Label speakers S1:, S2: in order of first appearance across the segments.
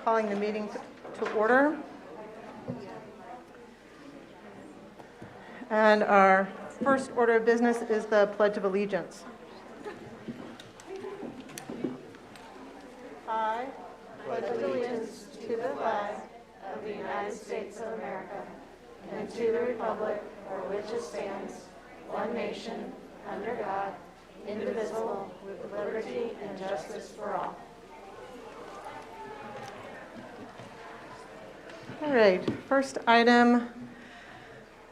S1: calling the meeting to order. And our first order of business is the Pledge of Allegiance. I pledge allegiance to the flag of the United States of America and to the republic for which it stands, one nation, under God, indivisible, with liberty and justice for all. All right, first item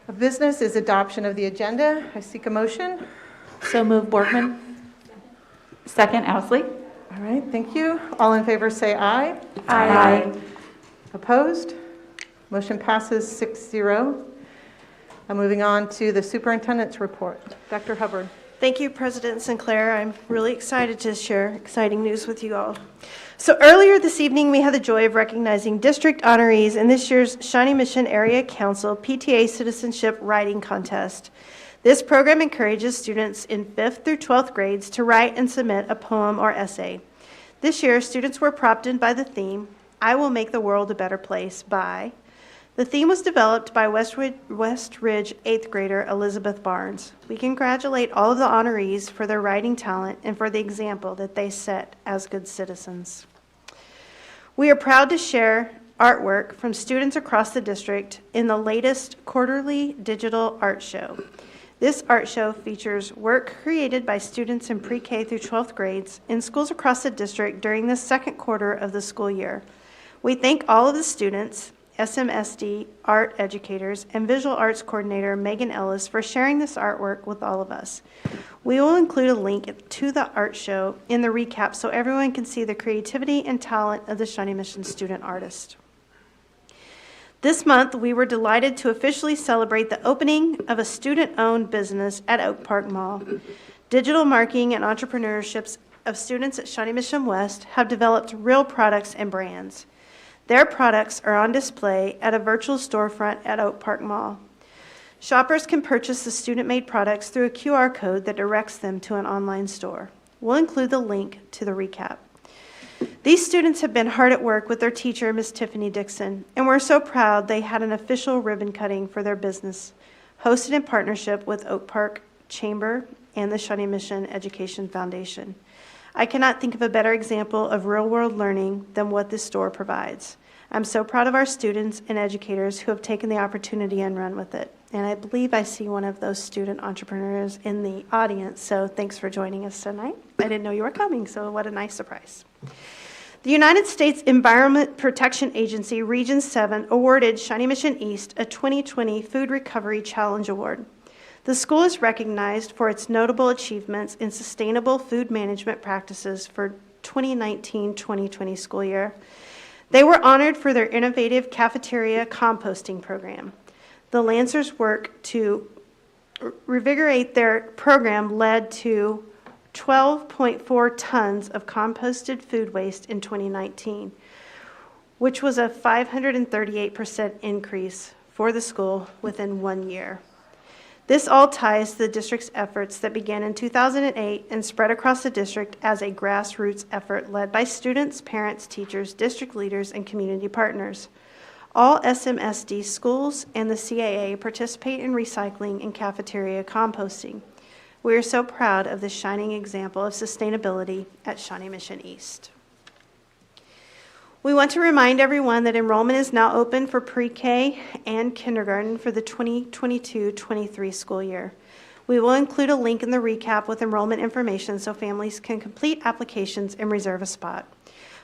S1: of business is adoption of the agenda. I seek a motion.
S2: So move, Borkman. Second, Ousley.
S1: All right, thank you. All in favor say aye.
S2: Aye.
S1: Opposed? Motion passes 6-0. I'm moving on to the superintendent's report. Dr. Hubbard.
S3: Thank you, President Sinclair. I'm really excited to share exciting news with you all. So earlier this evening, we had the joy of recognizing district honorees in this year's Shawnee Mission Area Council PTA Citizenship Writing Contest. This program encourages students in 5th through 12th grades to write and submit a poem or essay. This year, students were prompted by the theme, I Will Make the World a Better Place by. The theme was developed by West Ridge 8th grader Elizabeth Barnes. We congratulate all of the honorees for their writing talent and for the example that they set as good citizens. We are proud to share artwork from students across the district in the latest quarterly digital art show. This art show features work created by students in pre-K through 12th grades in schools across the district during the second quarter of the school year. We thank all of the students, SMSD art educators, and visual arts coordinator Megan Ellis for sharing this artwork with all of us. We will include a link to the art show in the recap so everyone can see the creativity and talent of the Shawnee Mission student artist. This month, we were delighted to officially celebrate the opening of a student-owned business at Oak Park Mall. Digital marketing and entrepreneurships of students at Shawnee Mission West have developed real products and brands. Their products are on display at a virtual storefront at Oak Park Mall. Shoppers can purchase the student-made products through a QR code that directs them to an online store. We'll include the link to the recap. These students have been hard at work with their teacher, Ms. Tiffany Dixon, and we're so proud they had an official ribbon cutting for their business, hosted in partnership with Oak Park Chamber and the Shawnee Mission Education Foundation. I cannot think of a better example of real-world learning than what this store provides. I'm so proud of our students and educators who have taken the opportunity and run with it. And I believe I see one of those student entrepreneurs in the audience, so thanks for joining us tonight. I didn't know you were coming, so what a nice surprise. The United States Environment Protection Agency Region 7 awarded Shawnee Mission East a 2020 Food Recovery Challenge Award. The school is recognized for its notable achievements in sustainable food management practices for 2019-2020 school year. They were honored for their innovative cafeteria composting program. The Lancers' work to revigorate their program led to 12.4 tons of composted food waste in 2019, which was a 538% increase for the school within 1 year. This all ties to the district's efforts that began in 2008 and spread across the district as a grassroots effort led by students, parents, teachers, district leaders, and community partners. All SMSD schools and the CAA participate in recycling and cafeteria composting. We are so proud of this shining example of sustainability at Shawnee Mission East. We want to remind everyone that enrollment is now open for pre-K and kindergarten for the 2022-23 school year. We will include a link in the recap with enrollment information so families can complete applications and reserve a spot.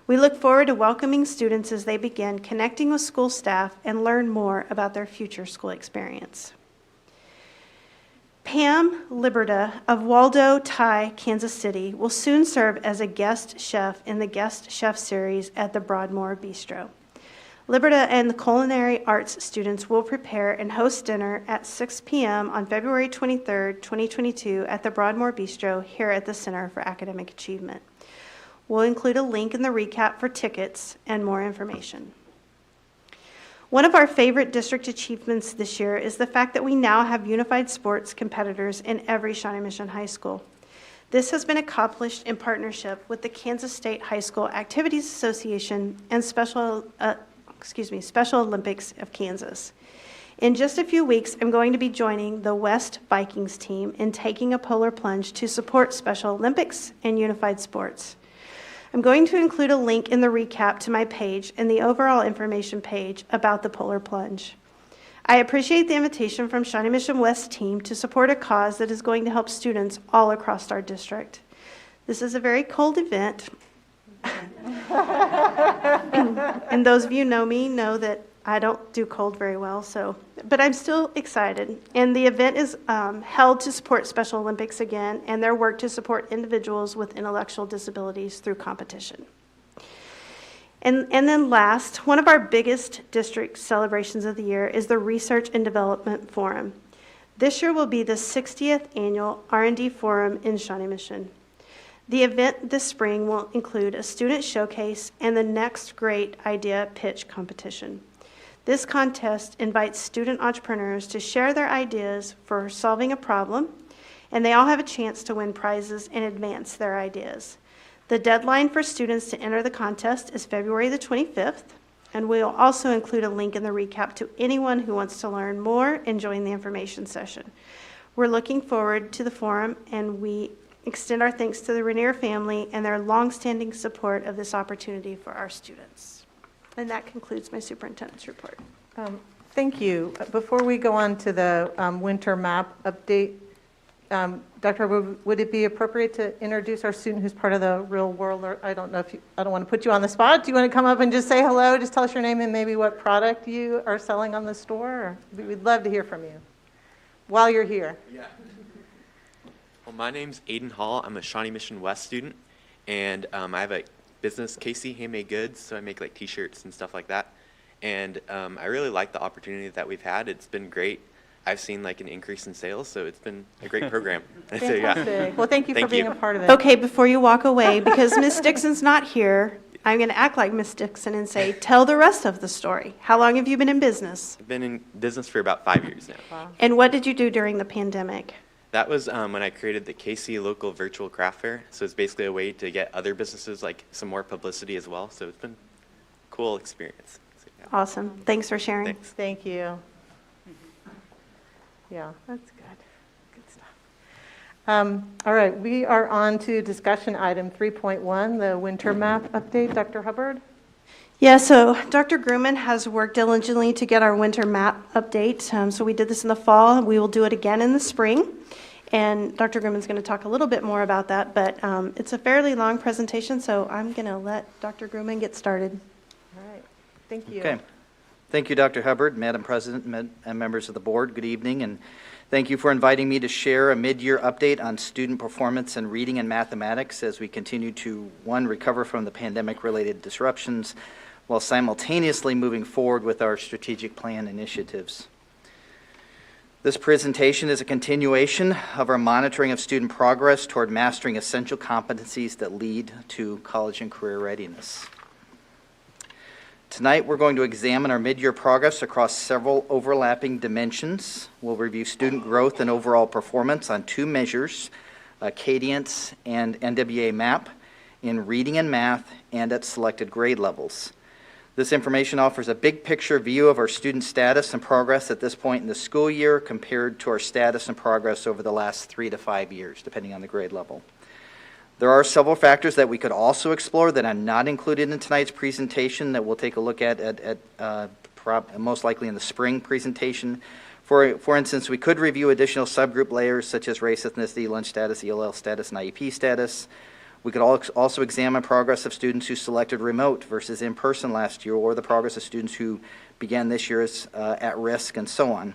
S3: We look forward to welcoming students as they begin connecting with school staff and learn more about their future school experience. Pam Liberta of Waldo Thai, Kansas City, will soon serve as a guest chef in the Guest Chef Series at the Broadmoor Bistro. Liberta and the culinary arts students will prepare and host dinner at 6 p.m. on February 23, 2022 at the Broadmoor Bistro here at the Center for Academic Achievement. We'll include a link in the recap for tickets and more information. One of our favorite district achievements this year is the fact that we now have unified sports competitors in every Shawnee Mission high school. This has been accomplished in partnership with the Kansas State High School Activities Association and Special Olympics of Kansas. In just a few weeks, I'm going to be joining the West Vikings team in taking a polar plunge to support Special Olympics and unified sports. I'm going to include a link in the recap to my page and the overall information page about the polar plunge. I appreciate the invitation from Shawnee Mission West team to support a cause that is going to help students all across our district. This is a very cold event. And those of you who know me know that I don't do cold very well, but I'm still excited. And the event is held to support Special Olympics again and their work to support individuals with intellectual disabilities through competition. And then last, one of our biggest district celebrations of the year is the Research and Development Forum. This year will be the 60th annual R&D Forum in Shawnee Mission. The event this spring will include a student showcase and the Next Great Idea Pitch competition. This contest invites student entrepreneurs to share their ideas for solving a problem, and they all have a chance to win prizes and advance their ideas. The deadline for students to enter the contest is February the 25th, and we'll also include a link in the recap to anyone who wants to learn more and join the information session. We're looking forward to the forum, and we extend our thanks to the Rainier family and their longstanding support of this opportunity for our students. And that concludes my superintendent's report.
S4: Thank you. Before we go on to the winter map update, Dr. Hubbard, would it be appropriate to introduce our student who's part of the real world? Or I don't want to put you on the spot. Do you want to come up and just say hello? Just tell us your name and maybe what product you are selling on the store? We'd love to hear from you while you're here.
S5: Yeah. Well, my name's Aiden Hall. I'm a Shawnee Mission West student, and I have a business, KC Handmade Goods, so I make like t-shirts and stuff like that. And I really like the opportunity that we've had. It's been great. I've seen like an increase in sales, so it's been a great program. So, yeah.
S4: Well, thank you for being a part of it.
S3: Okay, before you walk away, because Ms. Dixon's not here, I'm going to act like Ms. Dixon and say, tell the rest of the story. How long have you been in business?
S5: I've been in business for about 5 years now.
S4: Wow.
S3: And what did you do during the pandemic?
S5: That was when I created the KC Local Virtual Craft Fair. So it's basically a way to get other businesses like some more publicity as well. So it's been a cool experience. So, yeah.
S3: Awesome. Thanks for sharing.
S5: Thanks.
S4: Thank you. Yeah, that's good. Good stuff. All right, we are on to discussion item 3.1, the winter map update. Dr. Hubbard?
S3: Yeah, so Dr. Grumman has worked diligently to get our winter map update. So we did this in the fall. We will do it again in the spring. And Dr. Grumman's going to talk a little bit more about that, but it's a fairly long presentation, so I'm going to let Dr. Grumman get started.
S4: All right, thank you.
S6: Okay. Thank you, Dr. Hubbard, Madam President, and members of the board. Good evening, and thank you for inviting me to share a mid-year update on student performance in reading and mathematics as we continue to, one, recover from the pandemic-related disruptions, while simultaneously moving forward with our strategic plan initiatives. This presentation is a continuation of our monitoring of student progress toward mastering essential competencies that lead to college and career readiness. Tonight, we're going to examine our mid-year progress across several overlapping dimensions. We'll review student growth and overall performance on two measures, Cadence and NWA MAP, in reading and math and at selected grade levels. This information offers a big picture view of our student status and progress at this point in the school year compared to our status and progress over the last 3 to 5 years, depending on the grade level. There are several factors that we could also explore that are not included in tonight's presentation that we'll take a look at most likely in the spring presentation. For instance, we could review additional subgroup layers such as race, ethnicity, lunch status, ELL status, and IEP status. We could also examine progress of students who selected remote versus in-person last year, or the progress of students who began this year as at risk, and so on.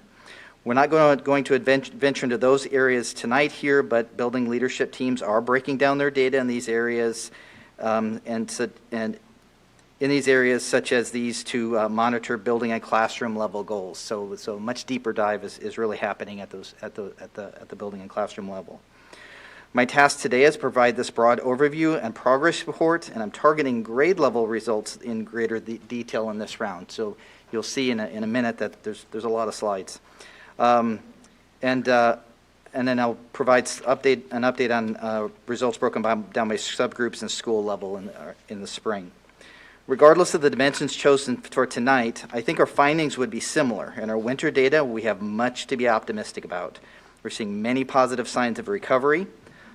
S6: We're not going to venture into those areas tonight here, but building leadership teams are breaking down their data in these areas, and in these areas such as these to monitor building and classroom level goals. So much deeper dive is really happening at the building and classroom level. My task today is to provide this broad overview and progress report, and I'm targeting grade level results in greater detail in this round. So you'll see in a minute that there's a lot of slides. and then I'll provide an update on results broken down by subgroups and school level in the spring. Regardless of the dimensions chosen for tonight, I think our findings would be similar. In our winter data, we have much to be optimistic about. We're seeing many positive signs of recovery.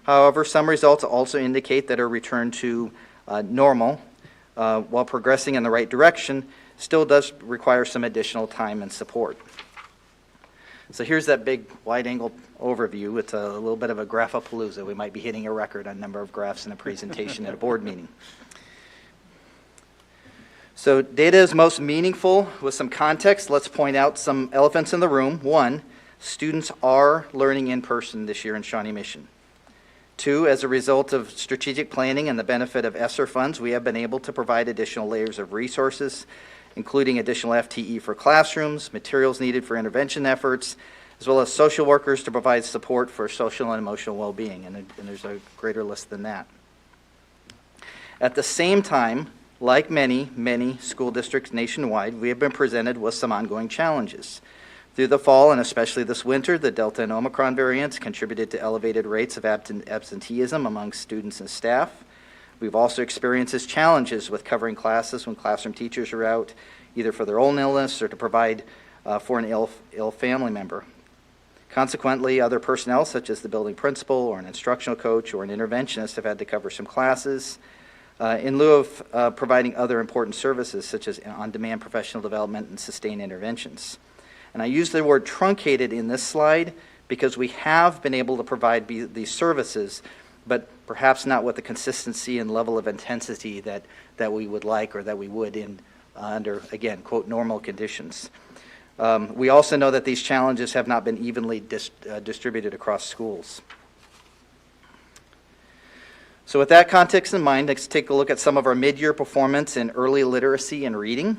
S6: However, some results also indicate that our return to normal, while progressing in the right direction, still does require some additional time and support. So here's that big wide-angle overview. It's a little bit of a graphapalooza. We might be hitting a record on number of graphs in a presentation at a board meeting. So data is most meaningful. With some context, let's point out some elephants in the room. 1, students are learning in person this year in Shawnee Mission. 2, as a result of strategic planning and the benefit of ESSER funds, we have been able to provide additional layers of resources, including additional FTE for classrooms, materials needed for intervention efforts, as well as social workers to provide support for social and emotional well-being, and there's a greater list than that. At the same time, like many school districts nationwide, we have been presented with some ongoing challenges. Through the fall, and especially this winter, the Delta and Omicron variants contributed to elevated rates of absenteeism among students and staff. We've also experienced challenges with covering classes when classroom teachers are out, either for their own illness or to provide for an ill family member. Consequently, other personnel, such as the building principal or an instructional coach or an interventionist, have had to cover some classes in lieu of providing other important services, such as on-demand professional development and sustained interventions. And I use the word truncated in this slide because we have been able to provide these services, but perhaps not with the consistency and level of intensity that we would like or that we would in under, again, quote, normal conditions. We also know that these challenges have not been evenly distributed across schools. So with that context in mind, let's take a look at some of our mid-year performance in early literacy and reading.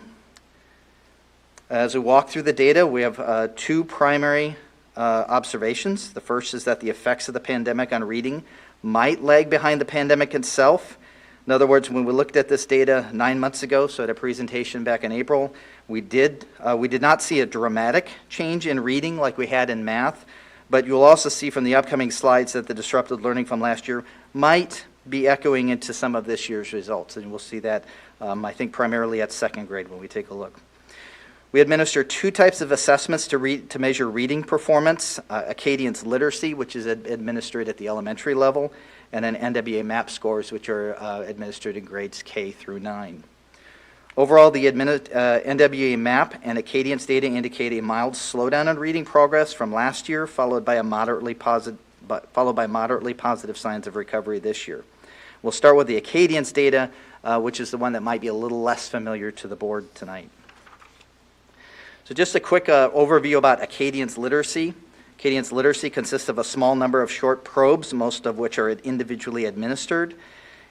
S6: As we walk through the data, we have 2 primary observations. The first is that the effects of the pandemic on reading might lag behind the pandemic itself. In other words, when we looked at this data 9 months ago, so at a presentation back in April, we did not see a dramatic change in reading like we had in math, but you'll also see from the upcoming slides that the disrupted learning from last year might be echoing into some of this year's results, and we'll see that, I think, primarily at 2nd grade when we take a look. We administer 2 types of assessments to measure reading performance, Acadian's literacy, which is administered at the elementary level, and then NWA MAP scores, which are administered in grades K through 9. Overall, the NWA MAP and Acadian's data indicate a mild slowdown in reading progress from last year, followed by moderately positive signs of recovery this year. We'll start with the Acadian's data, which is the one that might be a little less familiar to the board tonight. So just a quick overview about Acadian's literacy. Acadian's literacy consists of a small number of short probes, most of which are individually administered.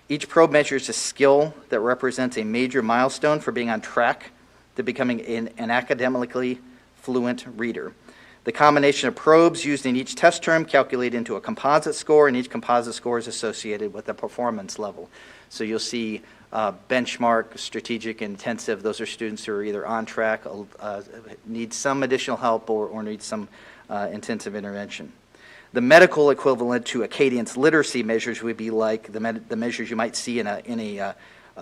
S6: Each probe measures a skill that represents a major milestone for being on track to becoming an academically fluent reader. The combination of probes used in each test term calculate into a composite score, and each composite score is associated with a performance level. So you'll see benchmark, strategic, intensive. Those are students who are either on track, need some additional help, or need some intensive intervention. The medical equivalent to Acadian's literacy measures would be like the measures you might see in a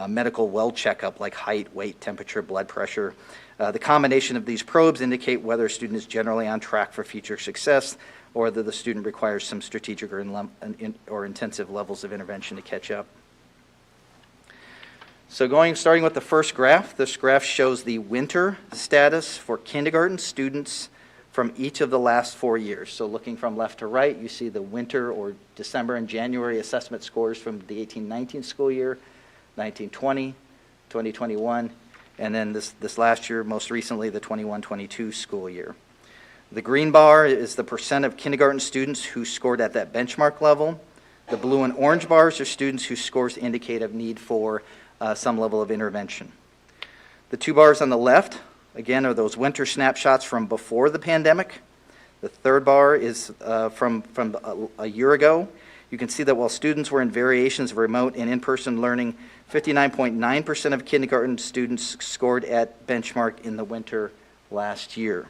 S6: medical well checkup, like height, weight, temperature, blood pressure. The combination of these probes indicate whether a student is generally on track for future success, or whether the student requires some strategic or intensive levels of intervention to catch up. So starting with the first graph, this graph shows the winter status for kindergarten students from each of the last 4 years. So looking from left to right, you see the winter or December and January assessment scores from the 18-19 school year, 19-20, 20-21, and then this last year, most recently, the 21-22 school year. The green bar is the percent of kindergarten students who scored at that benchmark level. The blue and orange bars are students whose scores indicate a need for some level of intervention. The 2 bars on the left, again, are those winter snapshots from before the pandemic. The 3rd bar is from a year ago. You can see that while students were in variations of remote and in-person learning, 59.9% of kindergarten students scored at benchmark in the winter last year.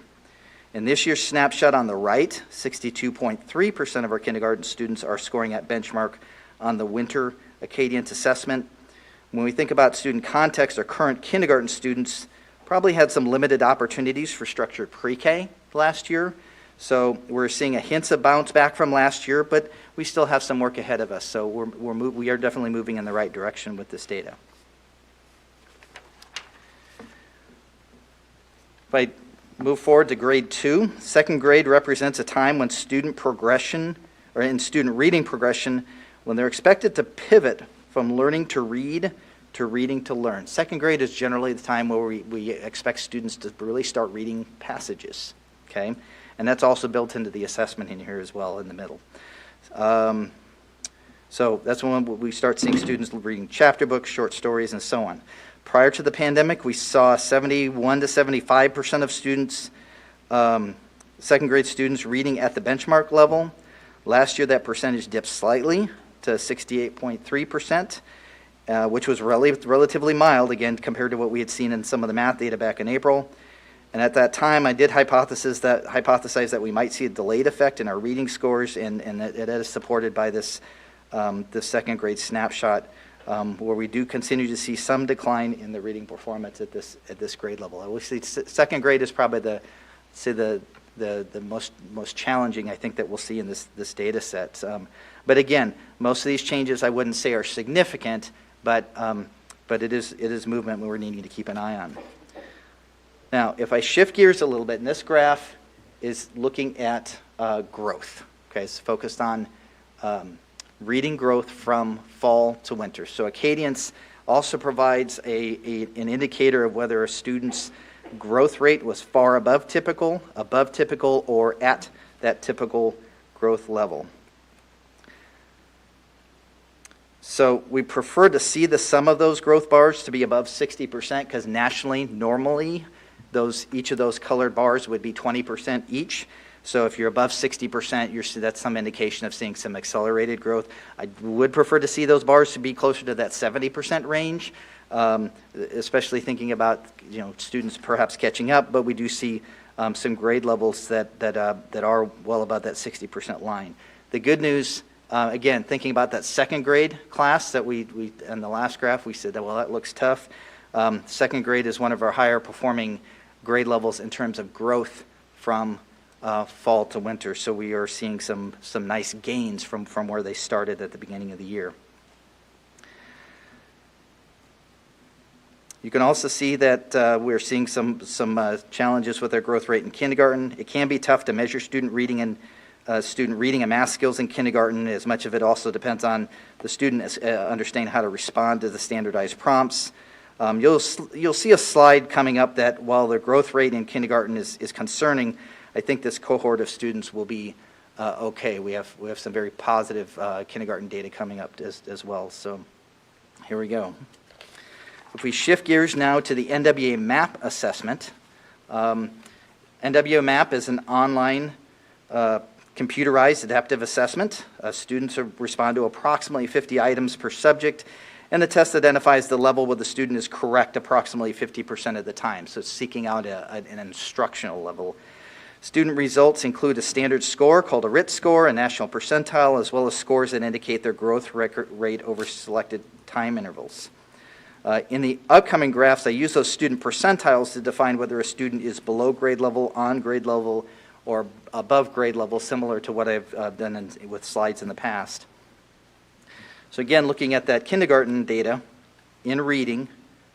S6: In this year's snapshot on the right, 62.3% of our kindergarten students are scoring at benchmark on the winter Acadience assessment. When we think about student context, our current kindergarten students probably had some limited opportunities for structured pre-K last year. So we're seeing a hints of bounce back from last year, but we still have some work ahead of us. So we are definitely moving in the right direction with this data. If I move forward to grade 2, second grade represents a time when student progression, or in student reading progression, when they're expected to pivot from learning to read to reading to learn. Second grade is generally the time where we expect students to really start reading passages, okay? And that's also built into the assessment in here as well in the middle. So that's when we start seeing students reading chapter books, short stories, and so on. Prior to the pandemic, we saw 71 to 75% of students, second grade students, reading at the benchmark level. Last year, that percentage dipped slightly to 68.3%. Which was relatively mild, again, compared to what we had seen in some of the math data back in April. And at that time, I did hypothesize that we might see a delayed effect in our reading scores, and it is supported by this second grade snapshot, where we do continue to see some decline in the reading performance at this grade level. I will say second grade is probably the most challenging, I think, that we'll see in this data set. But again, most of these changes I wouldn't say are significant, but it is movement we're needing to keep an eye on. Now, if I shift gears a little bit, and this graph is looking at growth. Okay, it's focused on reading growth from fall to winter. So Acadience also provides an indicator of whether a student's growth rate was far above typical, or at that typical growth level. So we prefer to see the sum of those growth bars to be above 60%, because nationally, normally, each of those colored bars would be 20% each. So if you're above 60%, that's some indication of seeing some accelerated growth. I would prefer to see those bars to be closer to that 70% range, especially thinking about students perhaps catching up. But we do see some grade levels that are well above that 60% line. The good news. Again, thinking about that second grade class that we in the last graph, we said that, well, that looks tough. Second grade is one of our higher performing grade levels in terms of growth from fall to winter. So we are seeing some nice gains from where they started at the beginning of the year. You can also see that we're seeing some challenges with our growth rate in kindergarten. It can be tough to measure student reading and math skills in kindergarten, as much of it also depends on the student understanding how to respond to the standardized prompts. You'll see a slide coming up that while the growth rate in kindergarten is concerning, I think this cohort of students will be okay. We have some very positive kindergarten data coming up as well. So here we go. If we shift gears now to the NWA MAP assessment, NWA MAP is an online computerized adaptive assessment. Students respond to approximately 50 items per subject, and the test identifies the level where the student is correct approximately 50% of the time. So it's seeking out an instructional level. Student results include a standard score called a RIT score, a national percentile, as well as scores that indicate their growth rate over selected time intervals. In the upcoming graphs, I use those student percentiles to define whether a student is below grade level, on grade level, or above grade level, similar to what I've done with slides in the past. So again, looking at that kindergarten data in reading,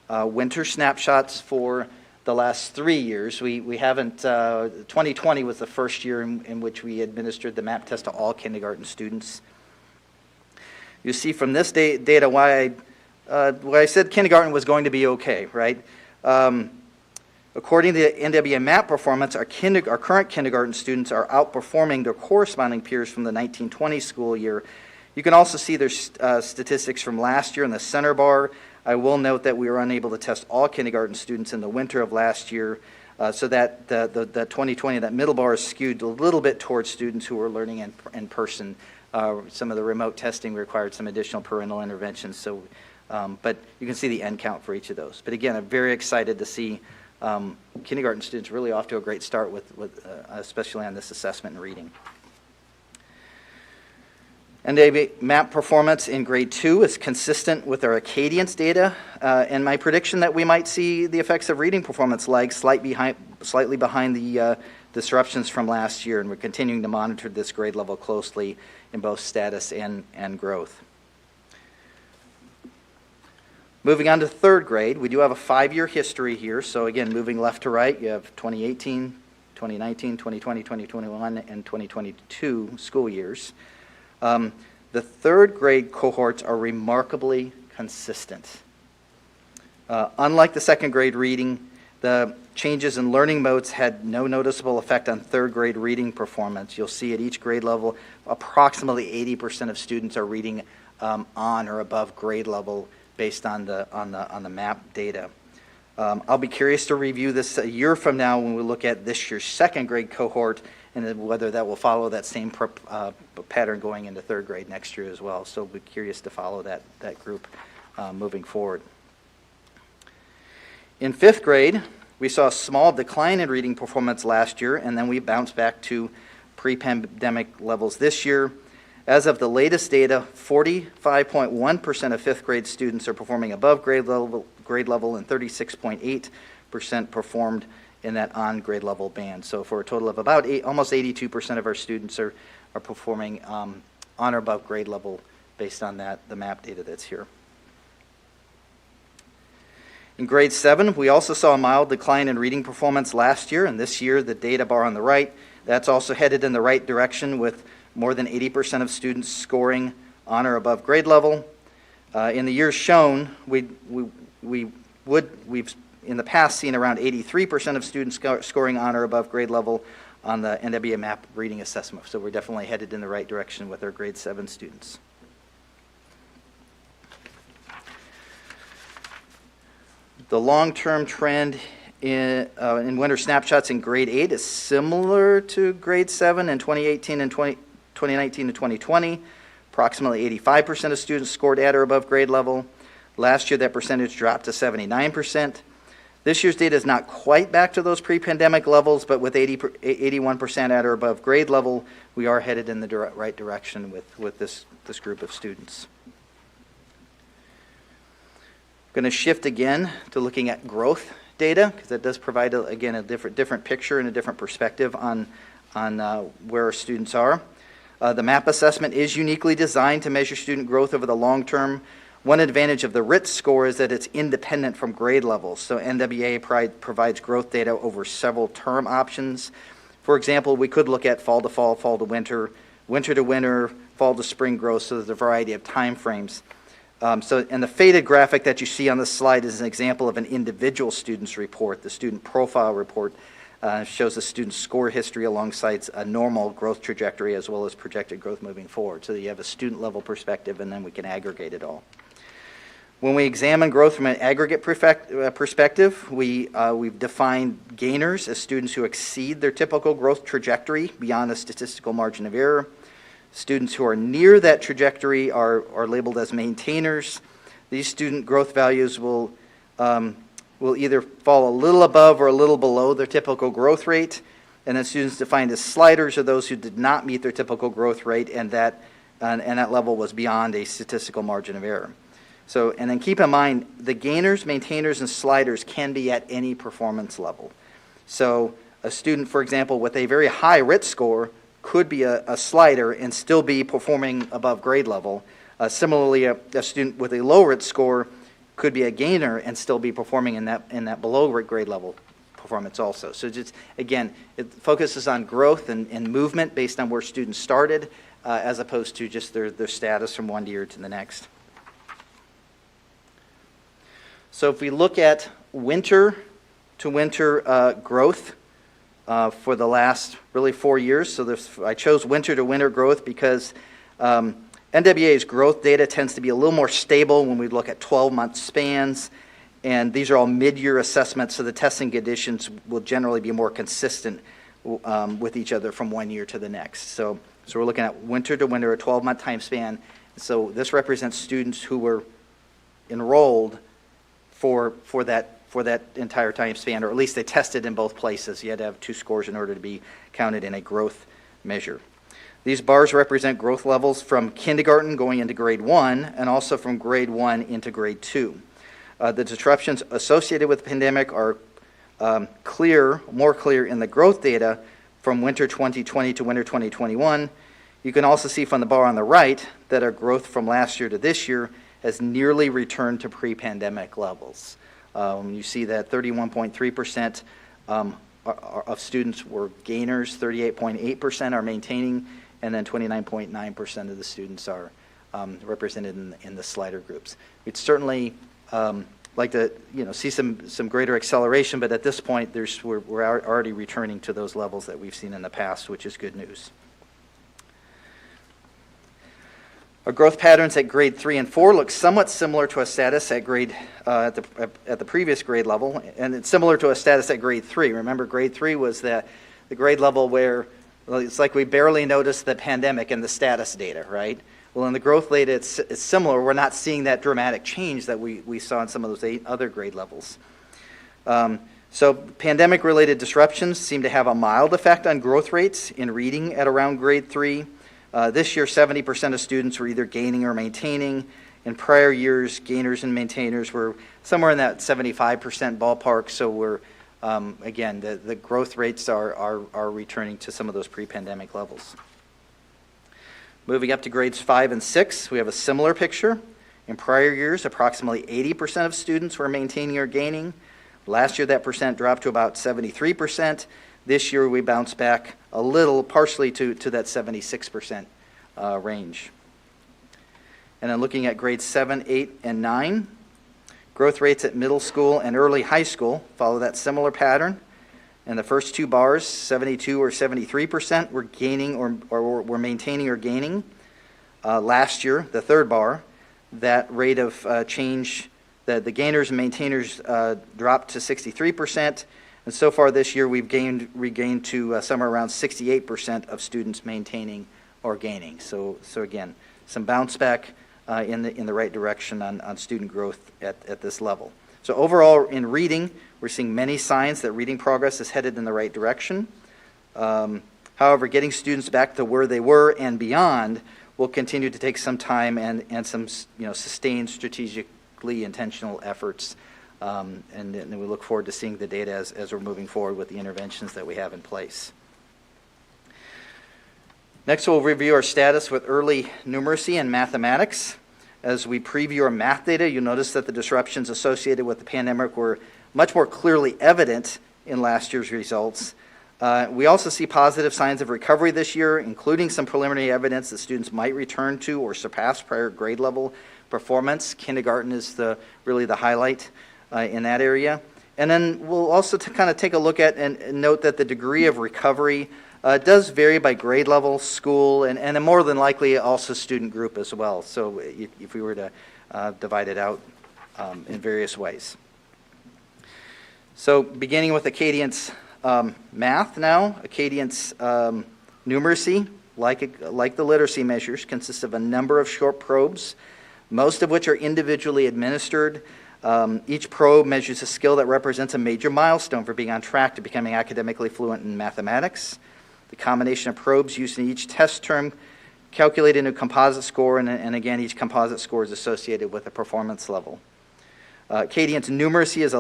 S6: winter snapshots for the last 3 years. We haven't, 2020 was the first year in which we administered the MAP test to all kindergarten students. You see from this data why I said kindergarten was going to be okay, right? According to the NWA MAP performance, our current kindergarten students are outperforming their corresponding peers from the 1920 school year. You can also see their statistics from last year in the center bar. I will note that we were unable to test all kindergarten students in the winter of last year, so that the 2020, that middle bar is skewed a little bit towards students who were learning in person. Some of the remote testing required some additional parental interventions. So, but you can see the end count for each of those. But again, I'm very excited to see Kindergarten students really off to a great start especially on this assessment in reading. NWA MAP performance in grade 2 is consistent with our Acadience data, and my prediction that we might see the effects of reading performance lag slightly behind the disruptions from last year, and we're continuing to monitor this grade level closely in both status and growth. Moving on to third grade, we do have a 5-year history here. So again, moving left to right, you have 2018, 2019, 2020, 2021, and 2022 school years. The third grade cohorts are remarkably consistent. Unlike the second grade reading, the changes in learning modes had no noticeable effect on third grade reading performance. You'll see at each grade level, approximately 80% of students are reading on or above grade level based on the MAP data. I'll be curious to review this a year from now when we look at this year's second grade cohort and whether that will follow that same pattern going into third grade next year as well. So we're curious to follow that group moving forward. In fifth grade, we saw a small decline in reading performance last year, and then we bounced back to pre-pandemic levels this year. As of the latest data, 45.1% of fifth grade students are performing above grade level, and 36.8% performed in that on grade level band. So for a total of about almost 82% of our students are performing on or above grade level based on the MAP data that's here. In grade 7, we also saw a mild decline in reading performance last year, and this year the data bar on the right, that's also headed in the right direction with more than 80% of students scoring on or above grade level. In the years shown, we've in the past seen around 83% of students scoring on or above grade level on the NWA MAP reading assessment. So we're definitely headed in the right direction with our grade 7 students. The long-term trend in winter snapshots in grade 8 is similar to grade 7 in 2018 and 2019 to 2020. Approximately 85% of students scored at or above grade level. Last year, that percentage dropped to 79%. This year's data is not quite back to those pre-pandemic levels, but with 81% at or above grade level, we are headed in the right direction with this group of students. I'm going to shift again to looking at growth data, because that does provide, again, a different picture and a different perspective on where our students are. The MAP assessment is uniquely designed to measure student growth over the long term. One advantage of the RIT score is that it's independent from grade levels. So NWA provides growth data over several term options. For example, we could look at fall to fall, fall to winter, winter to winter, fall to spring growth, so there's a variety of time frames. And the faded graphic that you see on this slide is an example of an individual student's report. The student profile report shows the student's score history alongside a normal growth trajectory as well as projected growth moving forward. So you have a student level perspective, and then we can aggregate it all. When we examine growth from an aggregate perspective, we've defined gainers as students who exceed their typical growth trajectory beyond a statistical margin of error. Students who are near that trajectory are labeled as maintainers. These student growth values will either fall a little above or a little below their typical growth rate. And then students defined as sliders are those who did not meet their typical growth rate, and that level was beyond a statistical margin of error. So, and then keep in mind, the gainers, maintainers, and sliders can be at any performance level. So a student, for example, with a very high RIT score could be a slider and still be performing above grade level. Similarly, a student with a low RIT score could be a gainer and still be performing in that below grade level performance also. So just, again, it focuses on growth and movement based on where students started, as opposed to just their status from one year to the next. So if we look at winter to winter growth for the last really 4 years, so I chose winter to winter growth because NWA's growth data tends to be a little more stable when we look at 12-month spans, and these are all mid-year assessments, so the testing conditions will generally be more consistent with each other from 1 year to the next. So we're looking at winter to winter, a 12-month time span. So this represents students who were enrolled for for that entire time span, or at least they tested in both places. You had to have 2 scores in order to be counted in a growth measure. These bars represent growth levels from kindergarten going into grade 1 and also from grade 1 into grade 2. The disruptions associated with the pandemic are more clear in the growth data from winter 2020 to winter 2021. You can also see from the bar on the right that our growth from last year to this year has nearly returned to pre-pandemic levels. You see that 31.3% of students were gainers, 38.8% are maintaining, and then 29.9% of the students are represented in the slider groups. We'd certainly like to see some greater acceleration, but at this point we're already returning to those levels that we've seen in the past, which is good news. Our growth patterns at grade 3 and 4 look somewhat similar to a status at at the previous grade level, and it's similar to a status at grade 3. Remember, grade 3 was the grade level where it's like we barely noticed the pandemic in the status data, right? Well, in the growth data, it's similar. We're not seeing that dramatic change that we saw in some of those 8 other grade levels. So pandemic-related disruptions seem to have a mild effect on growth rates in reading at around grade 3. This year, 70% of students were either gaining or maintaining. In prior years, gainers and maintainers were somewhere in that 75% ballpark. So we're, again, the growth rates are returning to some of those pre-pandemic levels. Moving up to grades 5 and 6, we have a similar picture. In prior years, approximately 80% of students were maintaining or gaining. Last year, that percent dropped to about 73%. This year, we bounced back a little, partially to that 76% range. And then looking at grades 7, 8, and 9, growth rates at middle school and early high school follow that similar pattern. In the first 2 bars, 72 or 73% were gaining or were maintaining or gaining. Last year, the 3rd bar, that rate of change, the gainers and maintainers dropped to 63%. And so far this year, we've regained to somewhere around 68% of students maintaining or gaining. So again, some bounce back in the right direction on student growth at this level. So overall, in reading, we're seeing many signs that reading progress is headed in the right direction. However, getting students back to where they were and beyond will continue to take some time and some sustained strategically intentional efforts. And we look forward to seeing the data as we're moving forward with the interventions that we have in place. Next, we'll review our status with early numeracy and mathematics. As we preview our math data, you'll notice that the disruptions associated with the pandemic were much more clearly evident in last year's results. We also see positive signs of recovery this year, including some preliminary evidence that students might return to or surpass prior grade level performance. Kindergarten is really the highlight in that area. And then we'll also kind of take a look at and note that the degree of recovery does vary by grade level, school, and more than likely also student group as well. So if we were to divide it out in various ways. So beginning with Acadian's math now, Acadian's numeracy, like the literacy measures, consists of a number of short probes, most of which are individually administered. Each probe measures a skill that represents a major milestone for being on track to becoming academically fluent in mathematics. The combination of probes used in each test term calculated into a composite score, and again, each composite score is associated with a performance level. Acadian's numeracy is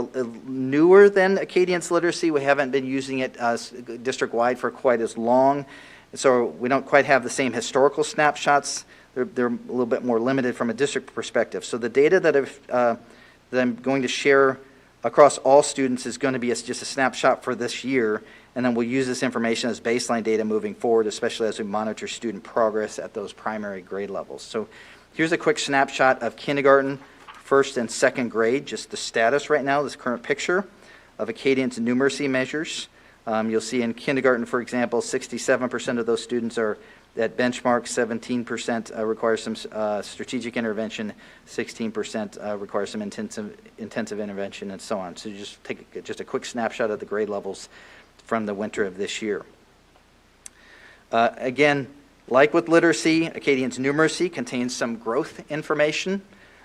S6: newer than Acadian's literacy. We haven't been using it district-wide for quite as long, so we don't quite have the same historical snapshots. They're a little bit more limited from a district perspective. So the data that I'm going to share across all students is going to be just a snapshot for this year, and then we'll use this information as baseline data moving forward, especially as we monitor student progress at those primary grade levels. So here's a quick snapshot of kindergarten, 1st and 2nd grade, just the status right now, this current picture of Acadian's numeracy measures. You'll see in kindergarten, for example, 67% of those students are at benchmark, 17% require some strategic intervention, 16% require some intensive intervention, and so on. So just take just a quick snapshot of the grade levels from the winter of this year. Again, like with literacy, Acadian's numeracy contains some growth information.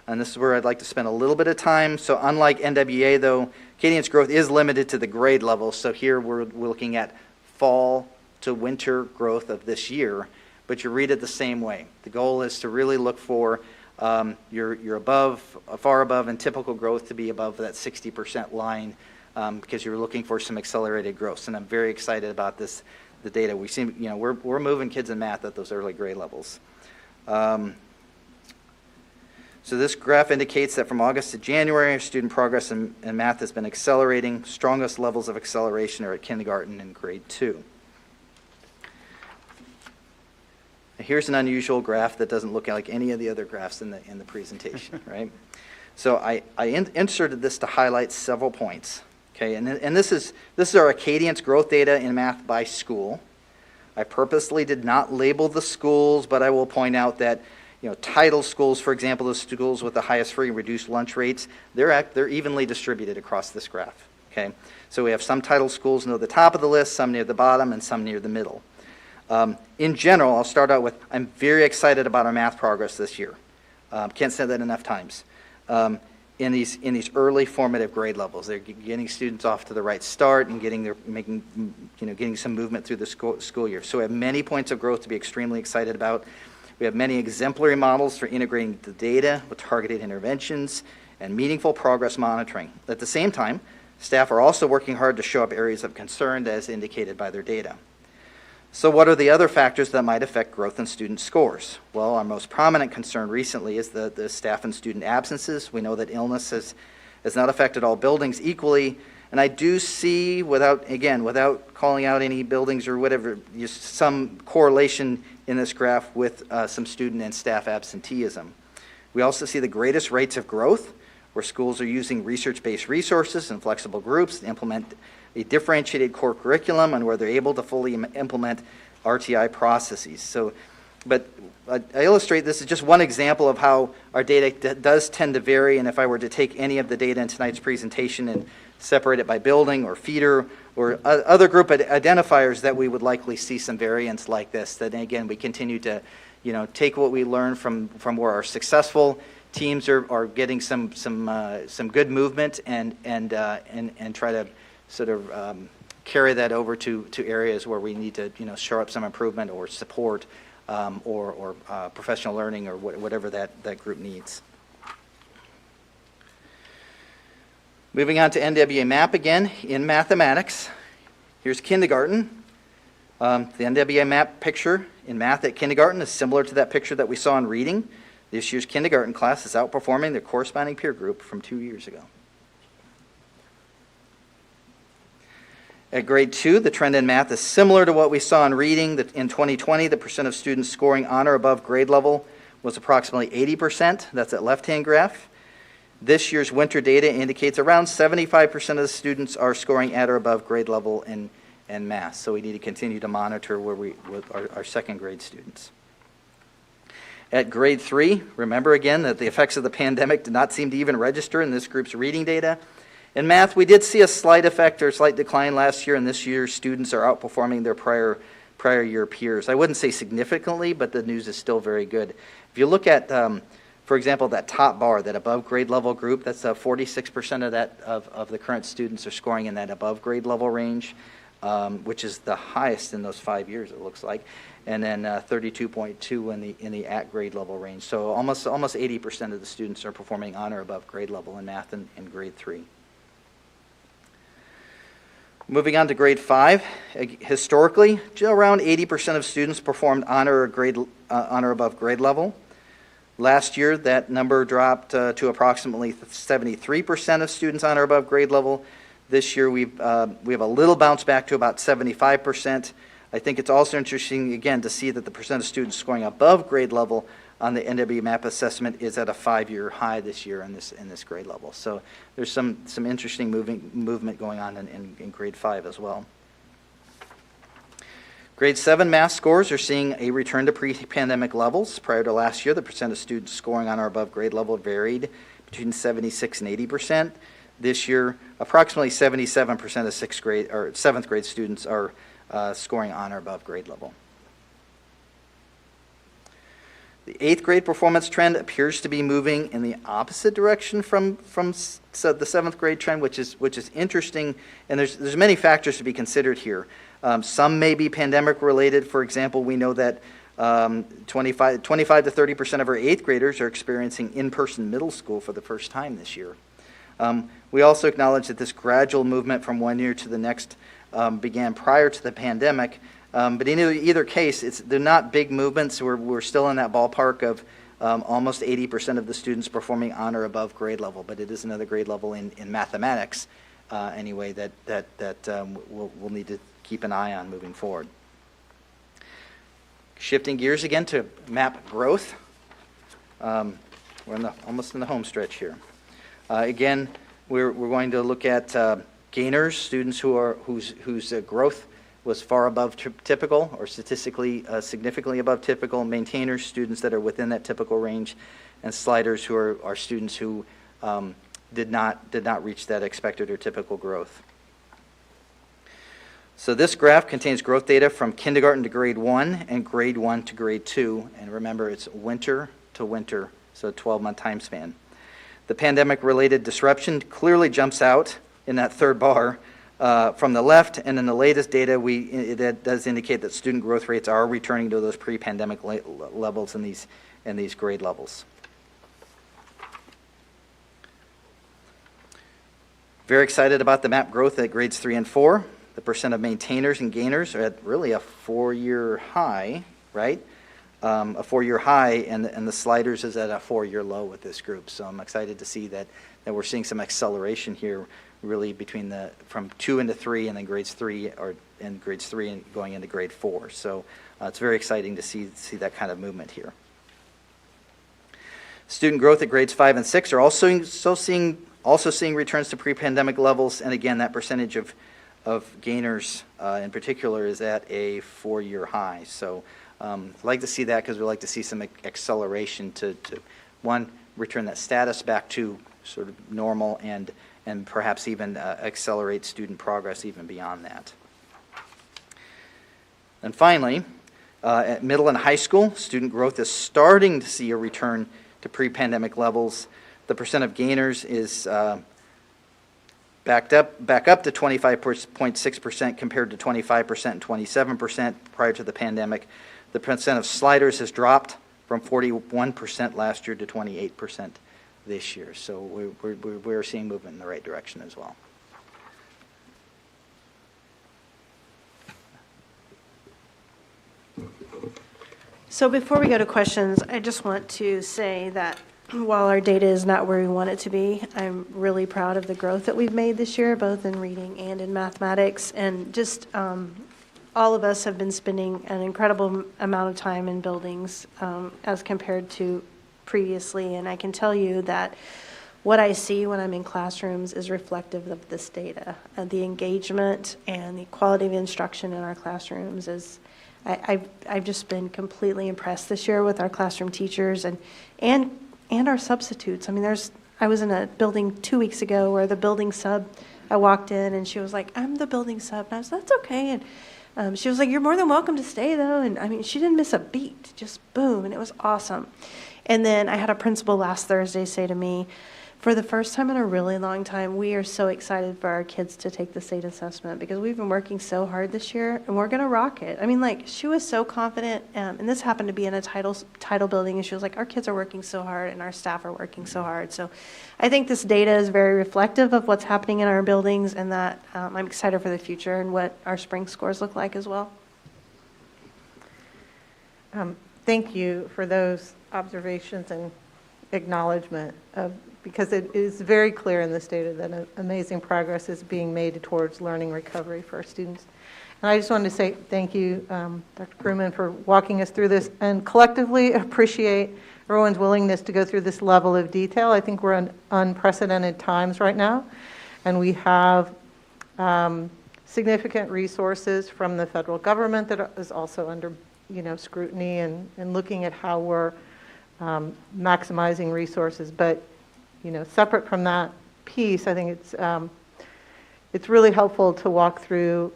S6: And this is where I'd like to spend a little bit of time. So unlike NWA, though, Acadient's growth is limited to the grade level. So here we're looking at fall to winter growth of this year, but you read it the same way. The goal is to really look for you're above, far above, and typical growth to be above that 60% line because you're looking for some accelerated growth. And I'm very excited about this, the data. We seem, we're moving kids in math at those early grade levels. So this graph indicates that from August to January, student progress in math has been accelerating. Strongest levels of acceleration are at kindergarten and grade 2. Here's an unusual graph that doesn't look like any of the other graphs in the presentation, right? So I inserted this to highlight several points. Okay, and this is our Acadient's growth data in math by school. I purposely did not label the schools, but I will point out that title schools, for example, the schools with the highest free and reduced lunch rates, they're evenly distributed across this graph. Okay, so we have some title schools near the top of the list, some near the bottom, and some near the middle. In general, I'll start out with, I'm very excited about our math progress this year. Can't say that enough times. In these early formative grade levels, they're getting students off to the right start and getting some movement through the school year. So we have many points of growth to be extremely excited about. We have many exemplary models for integrating the data with targeted interventions and meaningful progress monitoring. At the same time, staff are also working hard to show up areas of concern as indicated by their data. So what are the other factors that might affect growth in student scores? Well, our most prominent concern recently is the staff and student absences. We know that illness has not affected all buildings equally, and I do see, without calling out any buildings or whatever, some correlation in this graph with some student and staff absenteeism. We also see the greatest rates of growth where schools are using research-based resources and flexible groups to implement a differentiated core curriculum and where they're able to fully implement RTI processes. So, but I illustrate this is just one example of how our data does tend to vary, and if I were to take any of the data in tonight's presentation and separate it by building or feeder or other group identifiers, that we would likely see some variance like this. That again, we continue to take what we learn from where our successful teams are getting some good movement and try to sort of carry that over to areas where we need to show up some improvement or support or professional learning or whatever that group needs. Moving on to NWA MAP again in mathematics. Here's kindergarten. The NWA MAP picture in math at kindergarten is similar to that picture that we saw in reading. This year's kindergarten class is outperforming their corresponding peer group from 2 years ago. At grade 2, the trend in math is similar to what we saw in reading. In 2020, the percent of students scoring on or above grade level was approximately 80%. That's that left-hand graph. This year's winter data indicates around 75% of the students are scoring at or above grade level in math. So we need to continue to monitor with our second grade students. At grade 3, remember again that the effects of the pandemic did not seem to even register in this group's reading data. In math, we did see a slight effect or slight decline last year, and this year students are outperforming their prior year peers. I wouldn't say significantly, but the news is still very good. If you look at, for example, that top bar, that above grade level group, that's 46% of the current students are scoring in that above grade level range, which is the highest in those 5 years, it looks like, and then 32.2 in the at grade level range. So almost 80% of the students are performing on or above grade level in math in grade 3. Moving on to grade 5, historically, around 80% of students performed on or above grade level. Last year, that number dropped to approximately 73% of students on or above grade level. This year, we have a little bounce back to about 75%. I think it's also interesting, again, to see that the percent of students scoring above grade level on the NWA MAP assessment is at a 5-year high this year in this grade level. So there's some interesting movement going on in grade 5 as well. Grade 7 math scores are seeing a return to pre-pandemic levels. Prior to last year, the percent of students scoring on or above grade level varied between 76 and 80%. This year, approximately 77% of 7th grade students are scoring on or above grade level. The 8th grade performance trend appears to be moving in the opposite direction from the 7th grade trend, which is interesting, and there's many factors to be considered here. Some may be pandemic related. For example, we know that 25 to 30% of our 8th graders are experiencing in-person middle school for the first time this year. We also acknowledge that this gradual movement from one year to the next began prior to the pandemic, but in either case, they're not big movements. We're still in that ballpark of almost 80% of the students performing on or above grade level, but it is another grade level in mathematics anyway that we'll need to keep an eye on moving forward. Shifting gears again to map growth. We're almost in the home stretch here. Again, we're going to look at gainers, students whose growth was far above typical or statistically significantly above typical, maintainers, students that are within that typical range, and sliders who are students who did not reach that expected or typical growth. So this graph contains growth data from kindergarten to grade 1 and grade 1 to grade 2, and remember it's winter to winter, so a 12-month time span. The pandemic-related disruption clearly jumps out in that third bar from the left, and in the latest data, it does indicate that student growth rates are returning to those pre-pandemic levels in these grade levels. Very excited about the MAP growth at grades 3 and 4. The percent of maintainers and gainers are at really a 4-year high, right? A 4-year high, and the sliders is at a 4-year low with this group. So I'm excited to see that we're seeing some acceleration here, really between from 2 into 3, and then grades 3 and going into grade 4. So it's very exciting to see that kind of movement here. Student growth at grades 5 and 6 are also seeing returns to pre-pandemic levels, and again, that percentage of gainers in particular is at a 4-year high. So I'd like to see that because we'd like to see some acceleration to one, return that status back to sort of normal, and perhaps even accelerate student progress even beyond that. And finally, at middle and high school, student growth is starting to see a return to pre-pandemic levels. The percent of gainers is back up to 25.6% compared to 25% and 27% prior to the pandemic. The percent of sliders has dropped from 41% last year to 28% this year. So we're seeing movement in the right direction as well.
S3: So before we go to questions, I just want to say that while our data is not where we want it to be, I'm really proud of the growth that we've made this year, both in reading and in mathematics. And just all of us have been spending an incredible amount of time in buildings as compared to previously. And I can tell you that what I see when I'm in classrooms is reflective of this data. The engagement and the quality of instruction in our classrooms is, I've just been completely impressed this year with our classroom teachers and our substitutes. I mean, I was in a building 2 weeks ago where the building sub, I walked in and she was like, "I'm the building sub." And I was like, "That's okay." And she was like, "You're more than welcome to stay though." And I mean, she didn't miss a beat, just boom. And it was awesome. And then I had a principal last Thursday say to me, for the first time in a really long time, we are so excited for our kids to take the state assessment because we've been working so hard this year and we're going to rock it. I mean, like, she was so confident, and this happened to be in a title building, and she was like, our kids are working so hard and our staff are working so hard. So I think this data is very reflective of what's happening in our buildings, and that I'm excited for the future and what our spring scores look like as well.
S4: Thank you for those observations and acknowledgement of, because it is very clear in this data that amazing progress is being made towards learning recovery for our students. And I just wanted to say thank you, Dr. Crewman, for walking us through this, and collectively appreciate everyone's willingness to go through this level of detail. I think we're in unprecedented times right now, and we have significant resources from the federal government that is also under scrutiny and looking at how we're maximizing resources. But separate from that piece, I think it's really helpful to walk through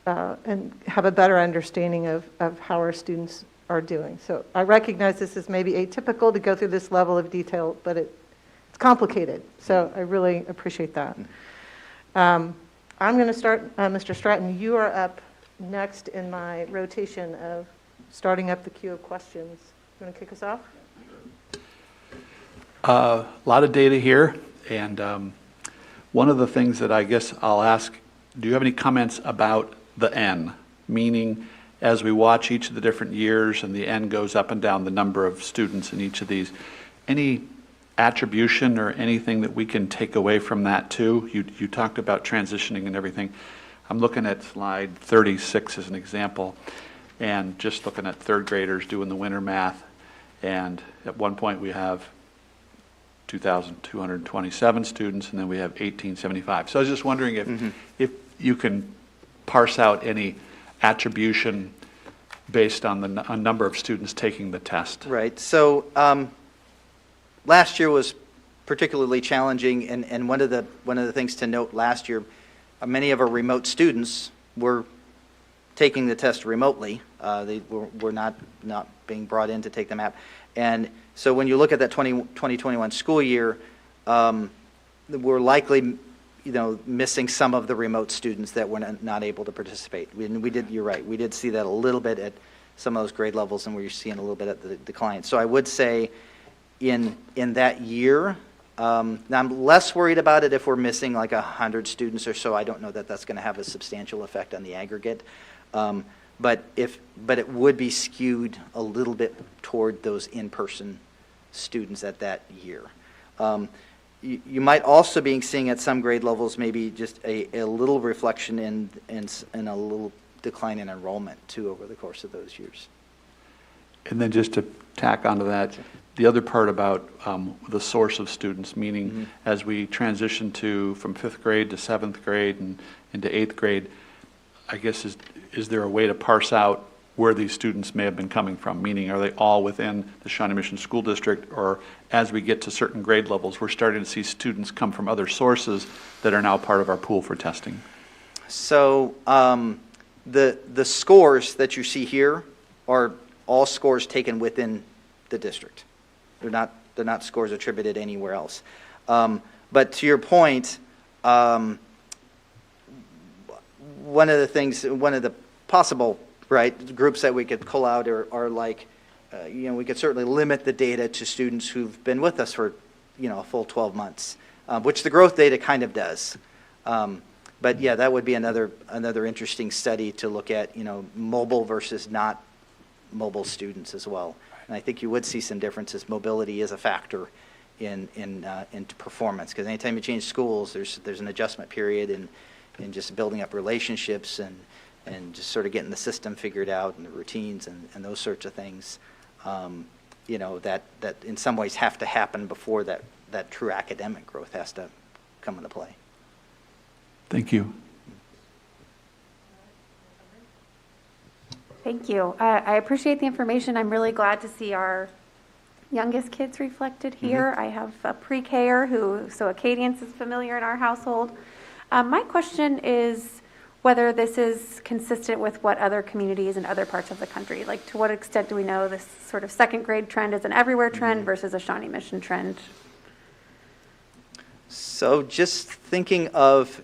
S4: and have a better understanding of how our students are doing. So I recognize this is maybe atypical to go through this level of detail, but it's complicated. So I really appreciate that. I'm going to start, Mr. Stratton, you are up next in my rotation of starting up the queue of questions. You want to kick us off?
S7: A lot of data here, and one of the things that I guess I'll ask, do you have any comments about the N? Meaning, as we watch each of the different years and the N goes up and down, the number of students in each of these, any attribution or anything that we can take away from that too? You talked about transitioning and everything. I'm looking at slide 36 as an example, and just looking at third graders doing the winter math, and at one point we have 2,227 students, and then we have 1,875. So I was just wondering if you can parse out any attribution based on the number of students taking the test.
S6: Right. So last year was particularly challenging, and one of the things to note last year, many of our remote students were taking the test remotely. They were not being brought in to take the map. And so when you look at that 2021 school year, we're likely missing some of the remote students that were not able to participate. You're right, we did see that a little bit at some of those grade levels, and we're seeing a little bit at the decline. So I would say in that year, now I'm less worried about it if we're missing like 100 students or so. I don't know that that's going to have a substantial effect on the aggregate. But it would be skewed a little bit toward those in-person students at that year. You might also be seeing at some grade levels maybe just a little reflection in a little decline in enrollment too over the course of those years.
S7: And then just to tack onto that, the other part about the source of students, meaning as we transition from 5th grade to 7th grade and into 8th grade, I guess is there a way to parse out where these students may have been coming from? Meaning, are they all within the Shawnee Mission School District, or as we get to certain grade levels, we're starting to see students come from other sources that are now part of our pool for testing?
S6: So the scores that you see here are all scores taken within the district. They're not scores attributed anywhere else. But to your point, one of the possible groups that we could pull out are like, we could certainly limit the data to students who've been with us for, a full 12 months, which the growth data kind of does. But yeah, that would be another interesting study to look at, mobile versus not mobile students as well. And I think you would see some differences. Mobility is a factor in performance, because anytime you change schools, there's an adjustment period and just building up relationships and just sort of getting the system figured out and the routines and those sorts of things, that in some ways have to happen before that true academic growth has to come into play.
S7: Thank you.
S8: Thank you. I appreciate the information. I'm really glad to see our youngest kids reflected here. I have a pre-Ker so Acadians is familiar in our household. My question is whether this is consistent with what other communities in other parts of the country, like to what extent do we know this sort of second grade trend is an everywhere trend versus a Shawnee Mission trend?
S6: So just thinking of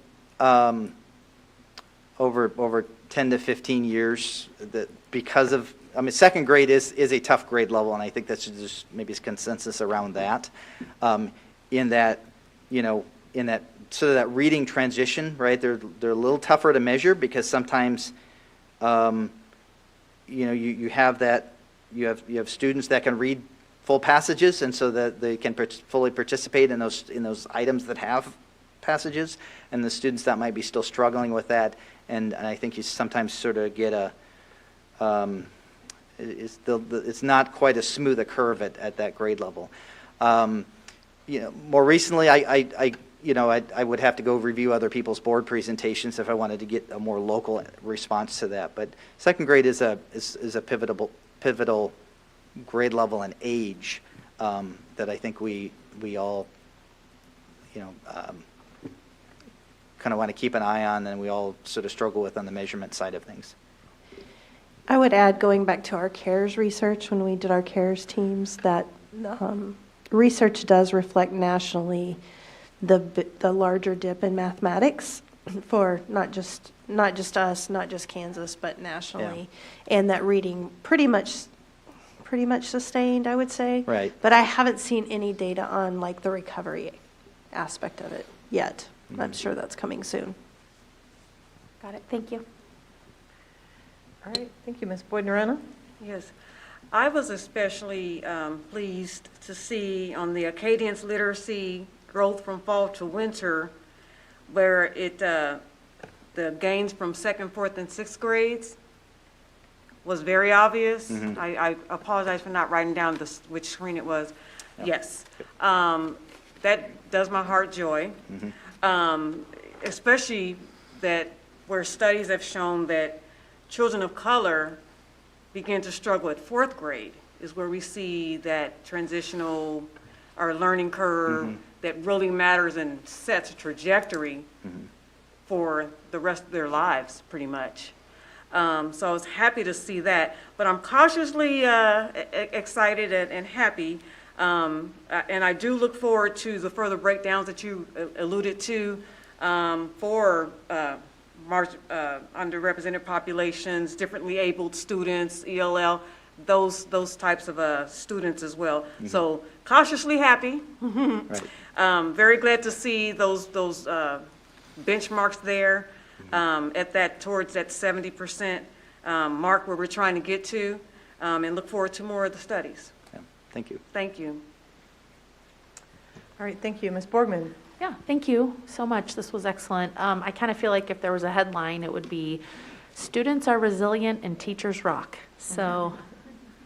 S6: over 10 to 15 years, that because of, second grade is a tough grade level, and I think that's just maybe consensus around that, in that sort of that reading transition, right? They're a little tougher to measure because sometimes, you have students that can read full passages, and so that they can fully participate in those items that have passages, and the students that might be still struggling with that, and I think you sometimes sort of get it's not quite as smooth a curve at that grade level. More recently, I would have to go review other people's board presentations if I wanted to get a more local response to that. But second grade is a pivotal grade level and age that I think we all kind of want to keep an eye on, and we all sort of struggle with on the measurement side of things.
S3: I would add, going back to our CARES research, when we did our CARES teams, that research does reflect nationally the larger dip in mathematics for not just us, not just Kansas, but nationally, and that reading pretty much sustained, I would say.
S6: Right.
S3: But I haven't seen any data on like the recovery aspect of it yet. I'm sure that's coming soon.
S8: Got it, thank you.
S4: All right, thank you, Ms. Boyd-Norena.
S9: Yes, I was especially pleased to see on the Acadians literacy growth from fall to winter, where it the gains from 2nd, 4th, and 6th grades was very obvious. I apologize for not writing down which screen it was. Yes, that does my heart joy, especially that where studies have shown that children of color begin to struggle at 4th grade is where we see that transitional or learning curve that really matters and sets a trajectory for the rest of their lives, pretty much. So I was happy to see that, but I'm cautiously excited and happy. And I do look forward to the further breakdowns that you alluded to for underrepresented populations, differently abled students, ELL, those types of students as well. So cautiously happy. Very glad to see those benchmarks there at that towards that 70% mark where we're trying to get to, and look forward to more of the studies.
S6: Yeah. Thank you.
S9: Thank you.
S4: All right, thank you, Ms. Borgman.
S2: Yeah, thank you so much. This was excellent. I kind of feel like if there was a headline, it would be "Students are resilient and teachers rock." So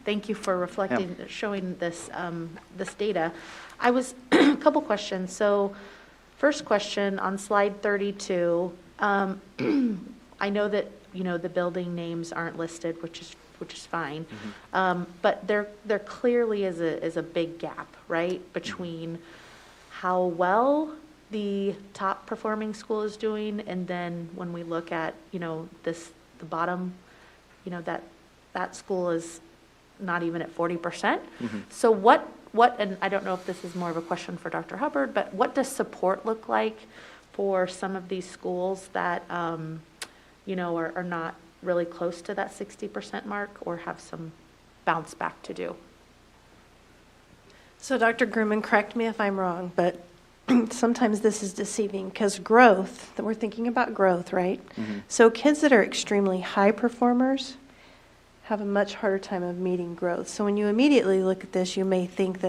S2: thank you for reflecting, showing this, this data. I was, a couple questions. So first question on slide 32, I know that, the building names aren't listed, which is fine. But there clearly is a big gap, right, between how well the top performing school is doing, and then when we look at, the bottom, that school is not even at 40%. So what, and I don't know if this is more of a question for Dr. Hubbard, but what does support look like for some of these schools that, are not really close to that 60% mark or have some bounce back to do?
S3: So Dr. Grumman, correct me if I'm wrong, but sometimes this is deceiving because growth, that we're thinking about growth, right? So kids that are extremely high performers have a much harder time of meeting growth. So when you immediately look at this, you may think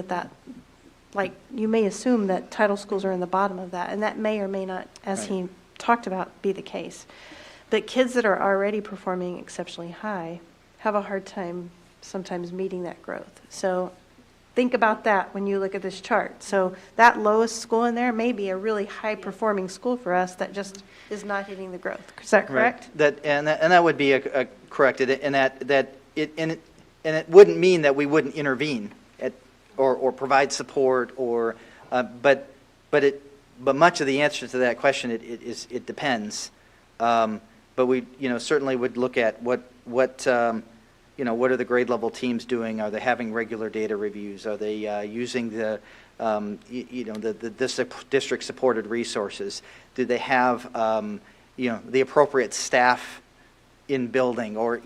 S3: you may assume that title schools are in the bottom of that, and that may or may not, as he talked about, be the case. But kids that are already performing exceptionally high have a hard time sometimes meeting that growth. So think about that when you look at this chart. So that lowest school in there may be a really high-performing school for us that just is not hitting the growth. Is that correct?
S6: Right. That would be corrected, and it wouldn't mean that we wouldn't intervene or provide support but much of the answer to that question it depends. But we certainly would look at what are the grade level teams doing? Are they having regular data reviews? Are they using the district supported resources? Do they have the appropriate staff in building, or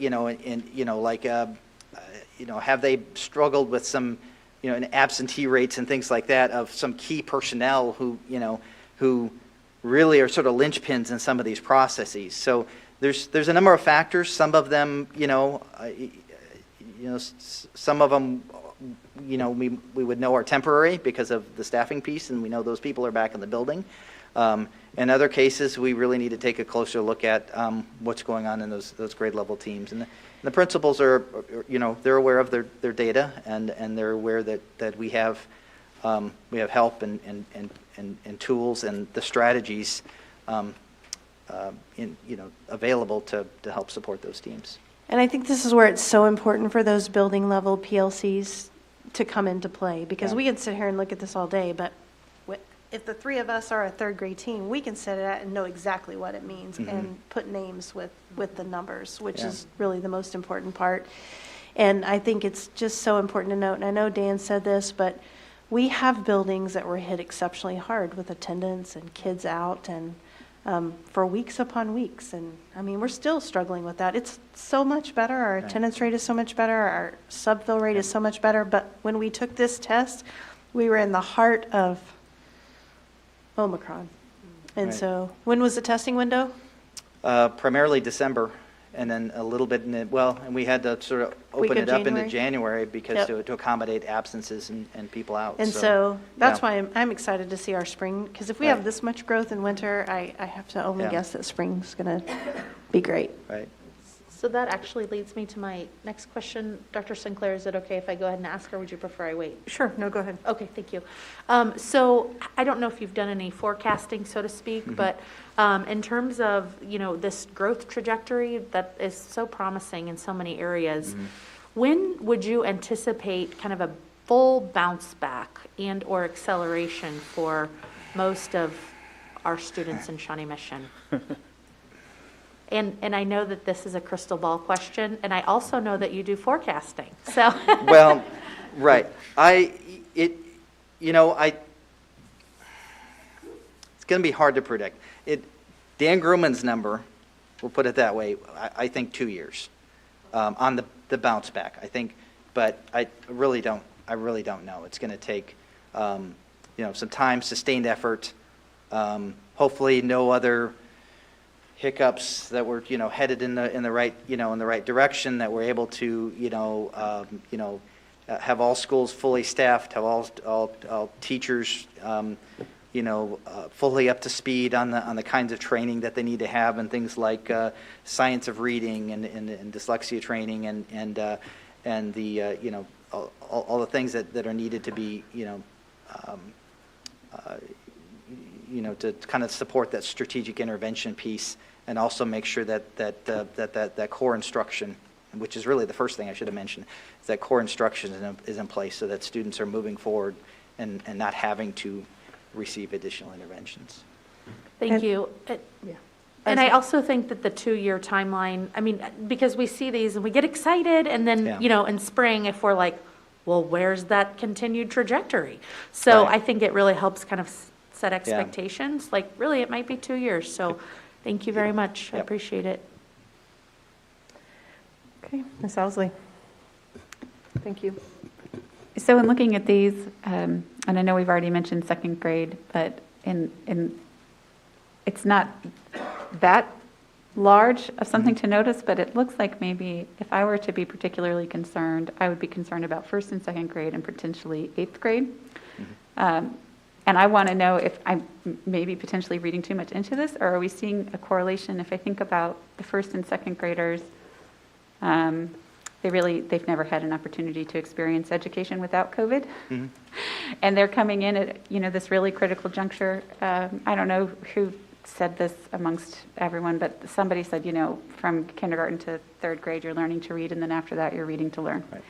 S6: have they struggled with some absentee rates and things like that of some key personnel who really are sort of linchpins in some of these processes? So there's a number of factors. Some of them, some of them, we would know are temporary because of the staffing piece, and we know those people are back in the building. In other cases, we really need to take a closer look at what's going on in those grade level teams. And the principals are, they're aware of their data, and they're aware that we have help and tools and the strategies available to help support those teams.
S3: And I think this is where it's so important for those building level PLCs to come into play, because we could sit here and look at this all day, but if the three of us are a third grade team, we can set it at and know exactly what it means and put names with the numbers, which
S6: Yeah.
S3: is really the most important part. And I think it's just so important to note, and I know Dan said this, but we have buildings that were hit exceptionally hard with attendance and kids out and for weeks upon weeks. And I mean, we're still struggling with that. It's so much better. Our attendance rate is so much better. Our sub-fill rate is so much better. But when we took this test, we were in the heart of Omicron. And
S6: Right.
S3: so when was the testing window?
S6: Primarily December, and then a little bit and we had to sort of
S3: Week
S6: open
S3: of
S6: it up into
S3: January?
S6: January because
S3: Yep.
S6: to accommodate absences and people out.
S3: And so that's
S6: yeah.
S3: why I'm excited to see our spring, because if we
S6: Right.
S3: have this much growth in winter, I have to only
S6: Yeah.
S3: guess that spring's going to be great.
S6: Right.
S2: So that actually leads me to my next question. Dr. Sinclair, is it okay if I go ahead and ask, or would you prefer I wait?
S4: Sure, no, go ahead.
S2: Okay, thank you. So I don't know if you've done any forecasting, so to speak, but in terms of, this growth trajectory that is so promising in so many areas, when would you anticipate kind of a full bounce back and/or acceleration for most of our students in Shawnee Mission? And I know that this is a crystal ball question, and I also know that you do forecasting, so.
S6: Well, right. It's going to be hard to predict. Dan Grumman's number, we'll put it that way, I think 2 years on the bounce back. I think, but I really don't know. It's going to take, some time, sustained effort. Hopefully, no other hiccups that we're headed in the right direction, that we're able to have all schools fully staffed, have all teachers fully up to speed on the kinds of training that they need to have, and things like science of reading and dyslexia training and the all the things that are needed to be to kind of support that strategic intervention piece, and also make sure that core instruction, which is really the first thing I should have mentioned, is that core instruction is in place so that students are moving forward and not having to receive additional interventions.
S2: Thank you. And I also think that the 2-year timeline, because we see these and we get excited, and then,
S6: Yeah.
S2: in spring, if we're like, well, where's that continued trajectory? So
S6: Right.
S2: I think it really helps kind of set expectations. Like, really, it might be 2 years. So thank you very much. I
S6: Yep.
S2: appreciate it.
S4: Okay, Ms. Owsley. Thank you.
S10: So in looking at these, and I know we've already mentioned second grade, but it's not that large of something to notice, but it looks like maybe if I were to be particularly concerned, I would be concerned about first and second grade and potentially eighth grade. And I want to know if I'm maybe potentially reading too much into this, or are we seeing a correlation? If I think about the first and second graders, they've never had an opportunity to experience education without COVID. And they're coming in at, this really critical juncture. I don't know who said this amongst everyone, but somebody said, from kindergarten to third grade, you're learning to read, and then after that, you're reading to learn.
S6: Right.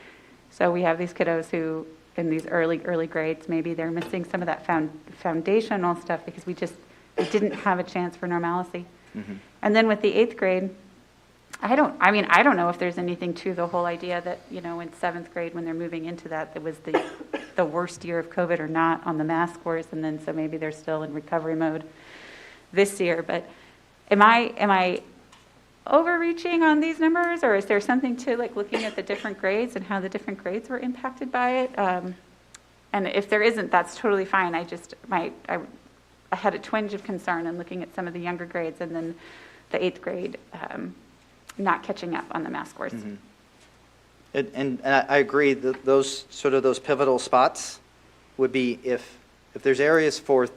S10: So we have these kiddos who, in these early grades, maybe they're missing some of that foundational stuff because we didn't have a chance for normalcy. And then with the eighth grade, I don't know if there's anything to the whole idea that, in seventh grade, when they're moving into that, it was the worst year of COVID or not on the mask scores, and then so maybe they're still in recovery mode this year. But am I overreaching on these numbers, or is there something to looking at the different grades and how the different grades were impacted by it? And if there isn't, that's totally fine. I had a twinge of concern in looking at some of the younger grades, and then the eighth grade not catching up on the math scores.
S6: And I agree that those pivotal spots would be if there's areas for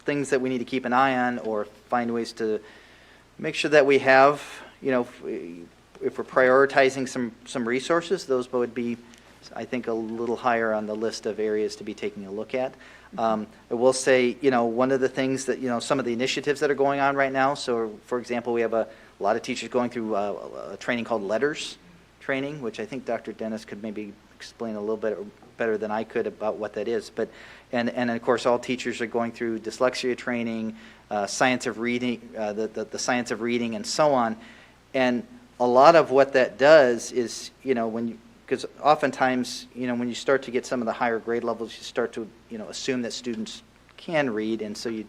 S6: things that we need to keep an eye on, or find ways to make sure that we have, if we're prioritizing some resources, those would be, I think, a little higher on the list of areas to be taking a look at. I will say, one of the things that, some of the initiatives that are going on right now, so for example, we have a lot of teachers going through a training called LETTERS training, which I think Dr. Dennis could maybe explain a little bit better than I could about what that is. But, and of course, all teachers are going through dyslexia training, science of reading, the science of reading, and so on. And a lot of what that does is, because oftentimes, when you start to get some of the higher grade levels, you start to, assume that students can read, and so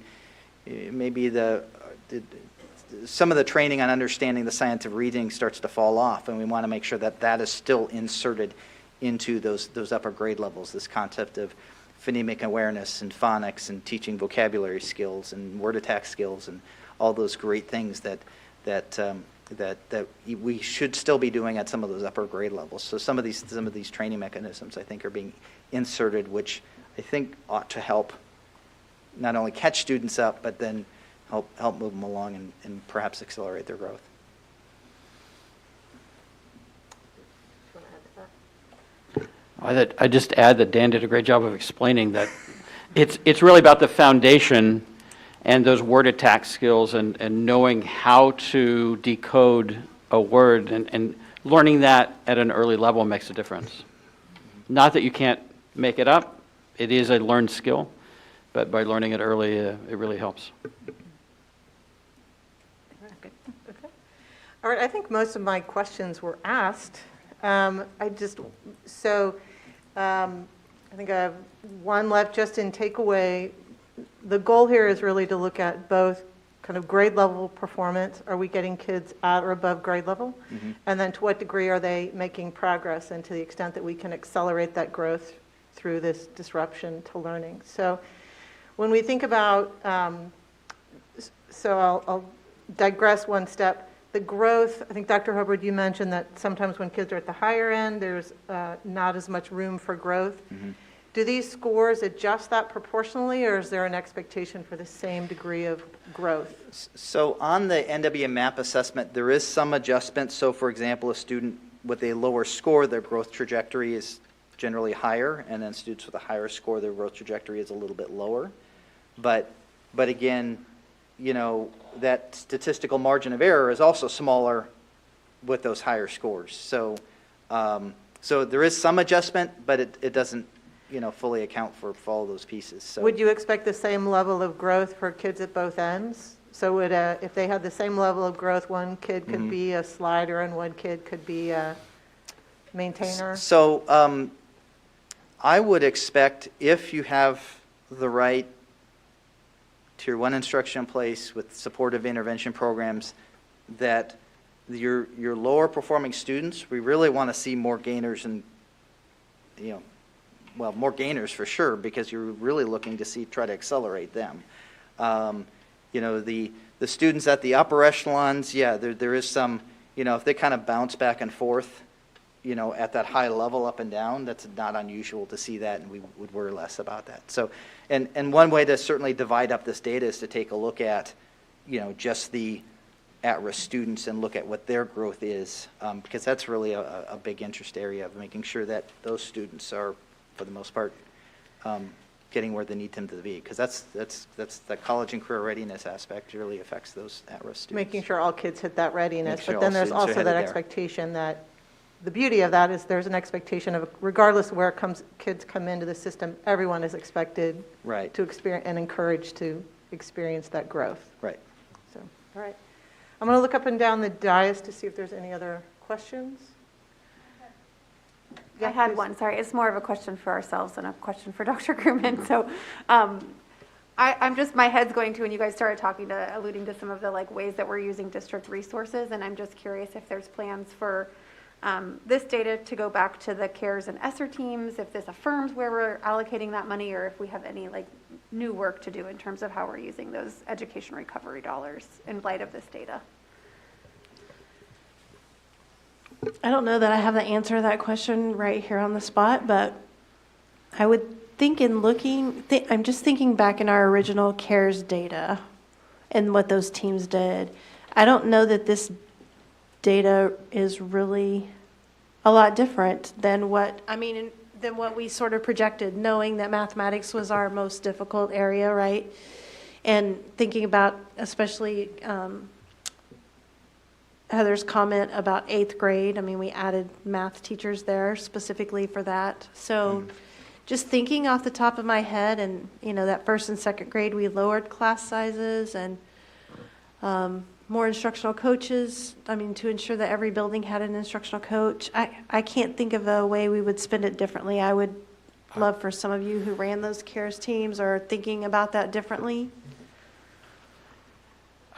S6: maybe some of the training on understanding the science of reading starts to fall off, and we want to make sure that that is still inserted into those upper grade levels, this concept of phonemic awareness and phonics and teaching vocabulary skills and word attack skills and all those great things that we should still be doing at some of those upper grade levels. So some of these training mechanisms, I think, are being inserted, which I think ought to help not only catch students up, but then help move them along and perhaps accelerate their growth.
S11: I just add that Dan did a great job of explaining that it's really about the foundation and those word attack skills and knowing how to decode a word and learning that at an early level makes a difference. Not that you can't make it up, it is a learned skill, but by learning it early, it really helps.
S4: Okay. All right, I think most of my questions were asked. I think I have one left just in takeaway. The goal here is really to look at both kind of grade level performance. Are we getting kids at or above grade level? Mm-hmm. And then to what degree are they making progress, and to the extent that we can accelerate that growth through this disruption to learning. So when we think about, I'll digress one step. The growth, I think Dr. Hubbard, you mentioned that sometimes when kids are at the higher end, there's not as much room for growth. Mm-hmm. Do these scores adjust that proportionally, or is there an expectation for the same degree of growth?
S6: So on the NWA MAP assessment, there is some adjustment. So for example, a student with a lower score, their growth trajectory is generally higher, and then students with a higher score, their growth trajectory is a little bit lower. But again, that statistical margin of error is also smaller with those higher scores. So there is some adjustment, but it doesn't fully account for all of those pieces. So
S4: would you expect the same level of growth for kids at both ends? So if they had the same level of growth, one kid could mm-hmm. be a slider and one kid could be a maintainer?
S6: So I would expect, if you have the right Tier 1 instruction in place with supportive intervention programs, that your lower performing students, we really want to see more gainers and, more gainers for sure, because you're really looking to try to accelerate them. The students at the upper echelons, there is some, if they kind of bounce back and forth, at that high level up and down, that's not unusual to see that, and we would worry less about that. So, and one way to certainly divide up this data is to take a look at, just the at-risk students and look at what their growth is, because that's really a big interest area of making sure that those students are, for the most part, getting where they need them to be, because that's the college and career readiness aspect really affects those at-risk students.
S4: Making sure all kids hit that readiness, but then there's also that expectation that the beauty of that is there's an expectation of, regardless of where kids come into the system, everyone is expected
S6: right.
S4: to experience and encouraged to experience that growth.
S6: Right.
S4: So, all right. I'm going to look up and down the dais to see if there's any other questions.
S8: I had one, sorry. It's more of a question for ourselves than a question for Dr. Crewman. So I'm just, my head's going to, when you guys started alluding to some of the ways that we're using district resources, and I'm just curious if there's plans for this data to go back to the CARES and ESSER teams, if this affirms where we're allocating that money, or if we have any new work to do in terms of how we're using those education recovery dollars in light of this data.
S3: I don't know that I have the answer to that question right here on the spot, but I would think I'm just thinking back in our original CARES data and what those teams did. I don't know that this data is really a lot different than what we sort of projected, knowing that mathematics was our most difficult area, right? And thinking about especially Heather's comment about 8th grade. We added math teachers there specifically for that. So just thinking off the top of my head, and, that first and second grade, we lowered class sizes and more instructional coaches, to ensure that every building had an instructional coach. I can't think of a way we would spend it differently. I would love for some of you who ran those CARES teams or thinking about that differently.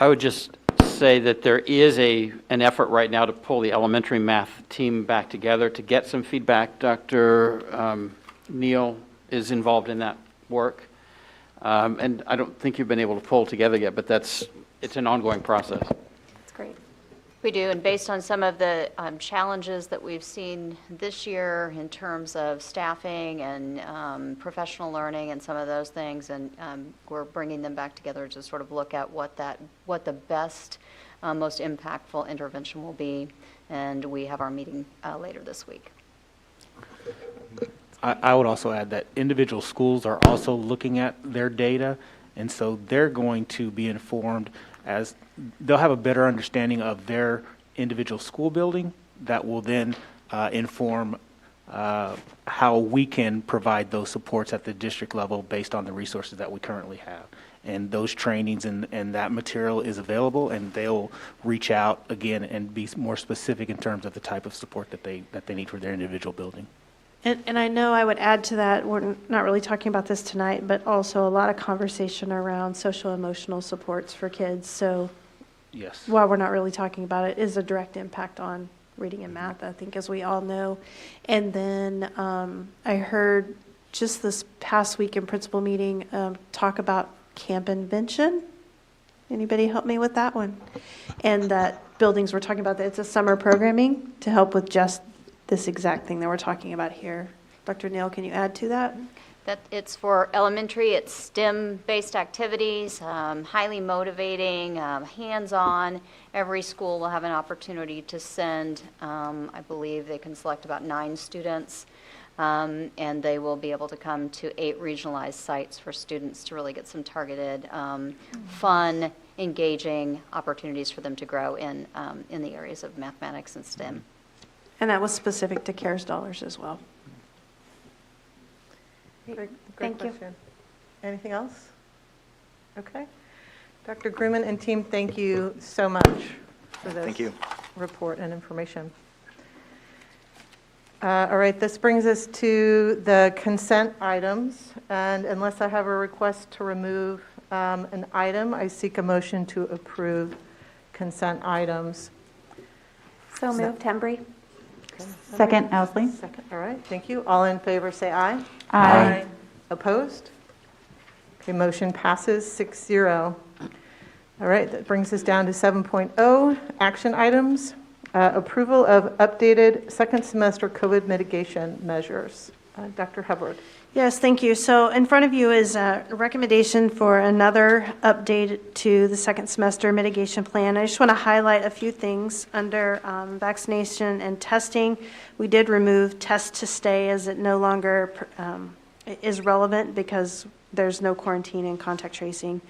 S11: I would just say that there is an effort right now to pull the elementary math team back together to get some feedback. Dr. Neal is involved in that work. And I don't think you've been able to pull together yet, but it's an ongoing process.
S8: That's great.
S1: We do, and based on some of the challenges that we've seen this year in terms of staffing and professional learning and some of those things, and we're bringing them back together to sort of look at what the best, most impactful intervention will be, and we have our meeting later this week.
S12: I would also add that individual schools are also looking at their data, and so they're going to be informed as they'll have a better understanding of their individual school building that will then inform how we can provide those supports at the district level based on the resources that we currently have. And those trainings and that material is available, and they'll reach out again and be more specific in terms of the type of support that they need for their individual building.
S3: And I know I would add to that, we're not really talking about this tonight, but also a lot of conversation around social emotional supports for kids. So
S12: yes,
S3: while we're not really talking about it, is a direct impact on reading and math, I think, as we all know. And then I heard just this past week in principal meeting talk about camp invention. Anybody help me with that one? And that buildings, we're talking about that it's a summer programming to help with just this exact thing that we're talking about here. Dr. Neal, can you add to that?
S1: That it's for elementary, it's STEM-based activities, highly motivating, hands-on. Every school will have an opportunity to send, I believe they can select about 9 students, and they will be able to come to 8 regionalized sites for students to really get some targeted, fun, engaging opportunities for them to grow in the areas of mathematics and STEM.
S3: And that was specific to CARES dollars as well.
S4: Great
S8: Thank you.
S4: question. Anything else? Okay. Dr. Grumman and team, thank you so much for this
S6: Thank you.
S4: report and information. All right, this brings us to the consent items. And unless I have a request to remove an item, I seek a motion to approve consent items.
S8: So moved, Hembry.
S10: Second, Owsley.
S4: Second, all right, thank you. All in favor, say aye.
S10: Aye.
S4: Opposed? Okay, motion passes 6-0. All right, that brings us down to 7.0, action items. Approval of updated second semester COVID mitigation measures. Dr. Hubbard.
S3: Yes, thank you. So in front of you is a recommendation for another update to the second semester mitigation plan. I just want to highlight a few things under vaccination and testing. We did remove test to stay as it no longer is relevant because there's no quarantine and contact tracing.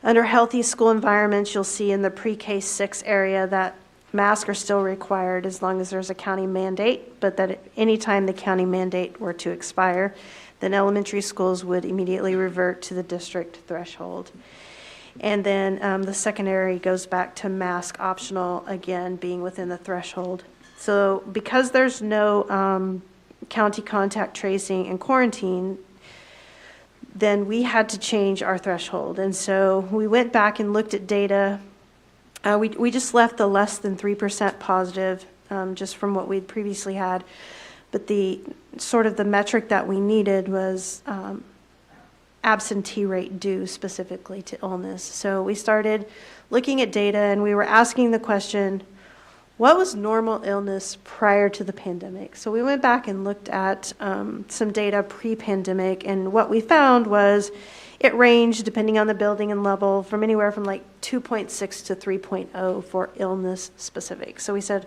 S3: Under healthy school environments, you'll see in the pre-K 6 area that masks are still required as long as there's a county mandate, but that any time the county mandate were to expire, then elementary schools would immediately revert to the district threshold. And then the secondary goes back to mask optional, again, being within the threshold. So because there's no county contact tracing and quarantine, then we had to change our threshold. And so we went back and looked at data. We just left the less than 3% positive just from what we'd previously had. But the sort of the metric that we needed was absentee rate due specifically to illness. So we started looking at data and we were asking the question, what was normal illness prior to the pandemic? So we went back and looked at some data pre-pandemic, and what we found was it ranged, depending on the building and level, from anywhere from like 2.6 to 3.0 for illness specific. So we said,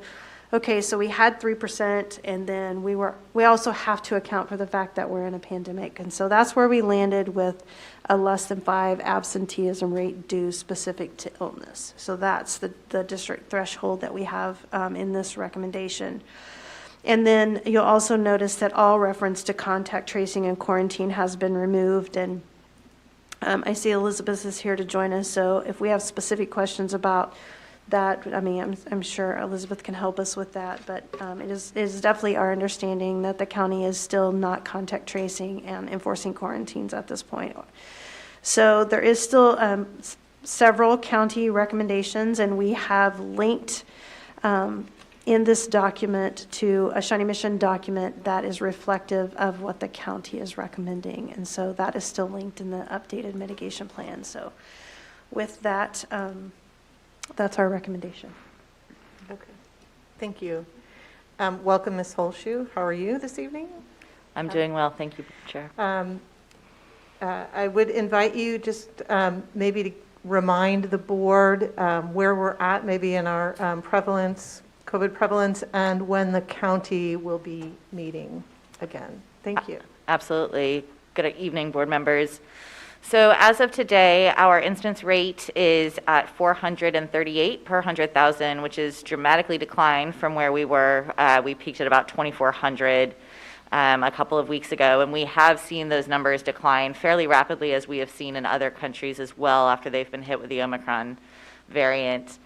S3: okay, so we had 3%, and then we also have to account for the fact that we're in a pandemic. And so that's where we landed with a less than 5 absenteeism rate due specific to illness. So that's the district threshold that we have in this recommendation. And then you'll also notice that all reference to contact tracing and quarantine has been removed. And I see Elizabeth is here to join us, so if we have specific questions about that, I mean, I'm sure Elizabeth can help us with that, but it is definitely our understanding that the county is still not contact tracing and enforcing quarantines at this point. So there is still several county recommendations, and we have linked in this document to a Shawnee Mission document that is reflective of what the county is recommending. And so that is still linked in the updated mitigation plan. So with that, that's our recommendation.
S4: Okay, thank you. Welcome, Ms. Holshoe. How are you this evening?
S13: I'm doing well, thank you, Chair.
S4: I would invite you just maybe to remind the board where we're at, maybe in our COVID prevalence, and when the county will be meeting again. Thank you.
S13: Absolutely. Good evening, board members. So as of today, our incidence rate is at 438 per 100,000, which is dramatically declined from where we were. We peaked at about 2,400 a couple of weeks ago, and we have seen those numbers decline fairly rapidly, as we have seen in other countries as well after they've been hit with the Omicron variant.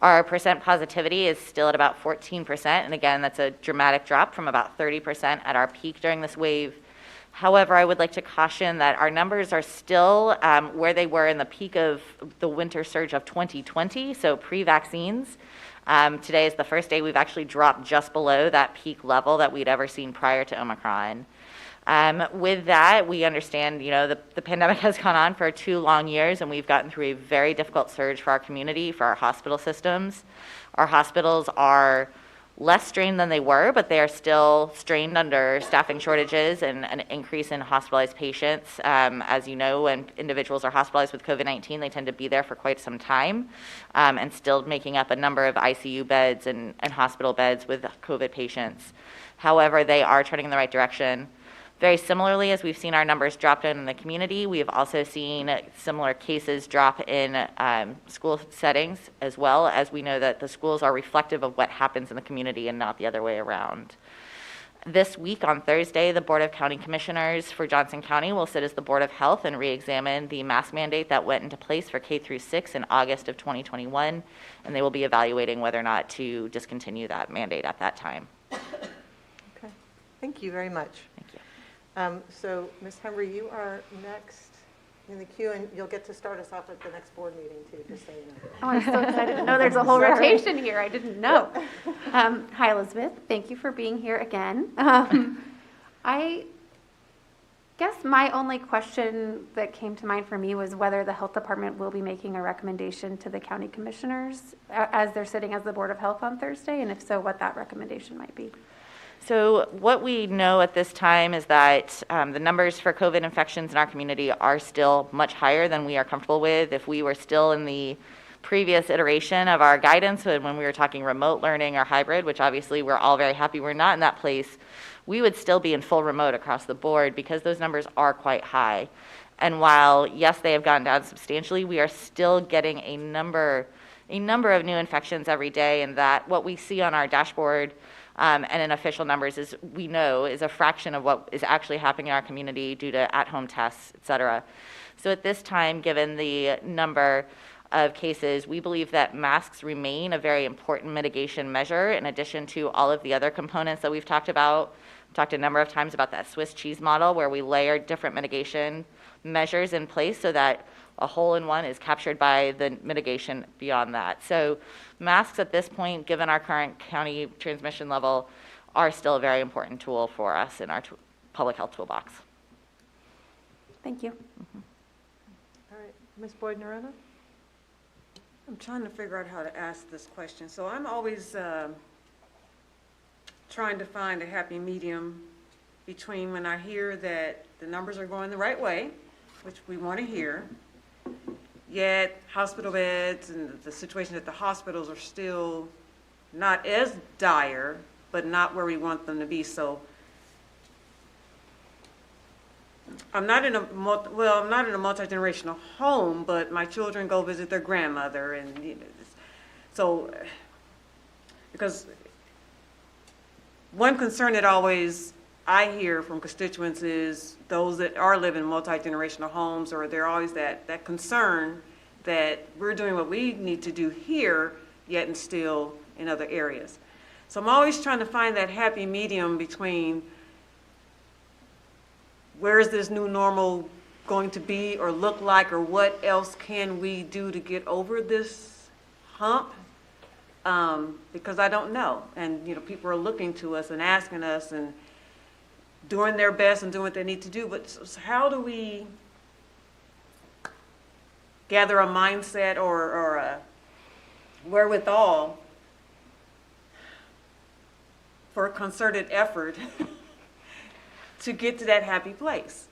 S13: Our percent positivity is still at about 14%, and again, that's a dramatic drop from about 30% at our peak during this wave. However, I would like to caution that our numbers are still where they were in the peak of the winter surge of 2020, so pre-vaccines. Today is the first day we've actually dropped just below that peak level that we'd ever seen prior to Omicron. With that, we understand, the pandemic has gone on for 2 long years, and we've gotten through a very difficult surge for our community, for our hospital systems. Our hospitals are less strained than they were, but they are still strained under staffing shortages and an increase in hospitalized patients. As you know, when individuals are hospitalized with COVID-19, they tend to be there for quite some time, and still making up a number of ICU beds and hospital beds with COVID patients. However, they are turning in the right direction. Very similarly, as we've seen our numbers drop in the community, we have also seen similar cases drop in school settings, as well as we know that the schools are reflective of what happens in the community and not the other way around. This week on Thursday, the Board of County Commissioners for Johnson County will sit as the Board of Health and re-examine the mask mandate that went into place for K through 6 in August of 2021, and they will be evaluating whether or not to discontinue that mandate at that time.
S4: Okay, thank you very much.
S13: Thank you.
S4: So, Ms. Hembry, you are next in the queue, and you'll get to start us off at the next board meeting, too, just so you know.
S8: Oh, I'm so excited to know there's a whole rotation here. I didn't know. Hi, Elizabeth. Thank you for being here again. I guess my only question that came to mind for me was whether the health department will be making a recommendation to the county commissioners as they're sitting as the Board of Health on Thursday, and if so, what that recommendation might be.
S13: So what we know at this time is that the numbers for COVID infections in our community are still much higher than we are comfortable with. If we were still in the previous iteration of our guidance, when we were talking remote learning or hybrid, which obviously we're all very happy we're not in that place, we would still be in full remote across the board because those numbers are quite high. And while, yes, they have gone down substantially, we are still getting a number of new infections every day, and that what we see on our dashboard and in official numbers is a fraction of what is actually happening in our community due to at-home tests, et cetera. So at this time, given the number of cases, we believe that masks remain a very important mitigation measure in addition to all of the other components that we've talked about. We've talked a number of times about that Swiss cheese model where we layer different mitigation measures in place so that a hole-in-one is captured by the mitigation beyond that. So masks at this point, given our current county transmission level, are still a very important tool for us in our public health toolbox.
S8: Thank you.
S4: All right, Ms. Boyd-Norena?
S9: I'm trying to figure out how to ask this question. So I'm always trying to find a happy medium between when I hear that the numbers are going the right way, which we want to hear, yet hospital beds and the situation at the hospitals are still not as dire, but not where we want them to be. So I'm not in a multi-generational home, but my children go visit their grandmother, and so because one concern that I hear from constituents is those that are living in multi-generational homes, or they're always that concern that we're doing what we need to do here, yet and still in other areas. So I'm always trying to find that happy medium between where is this new normal going to be or look like, or what else can we do to get over this hump? Because I don't know. And, people are looking to us and asking us and doing their best and doing what they need to do. But so how do we gather a mindset or a wherewithal for a concerted effort to get to that happy place?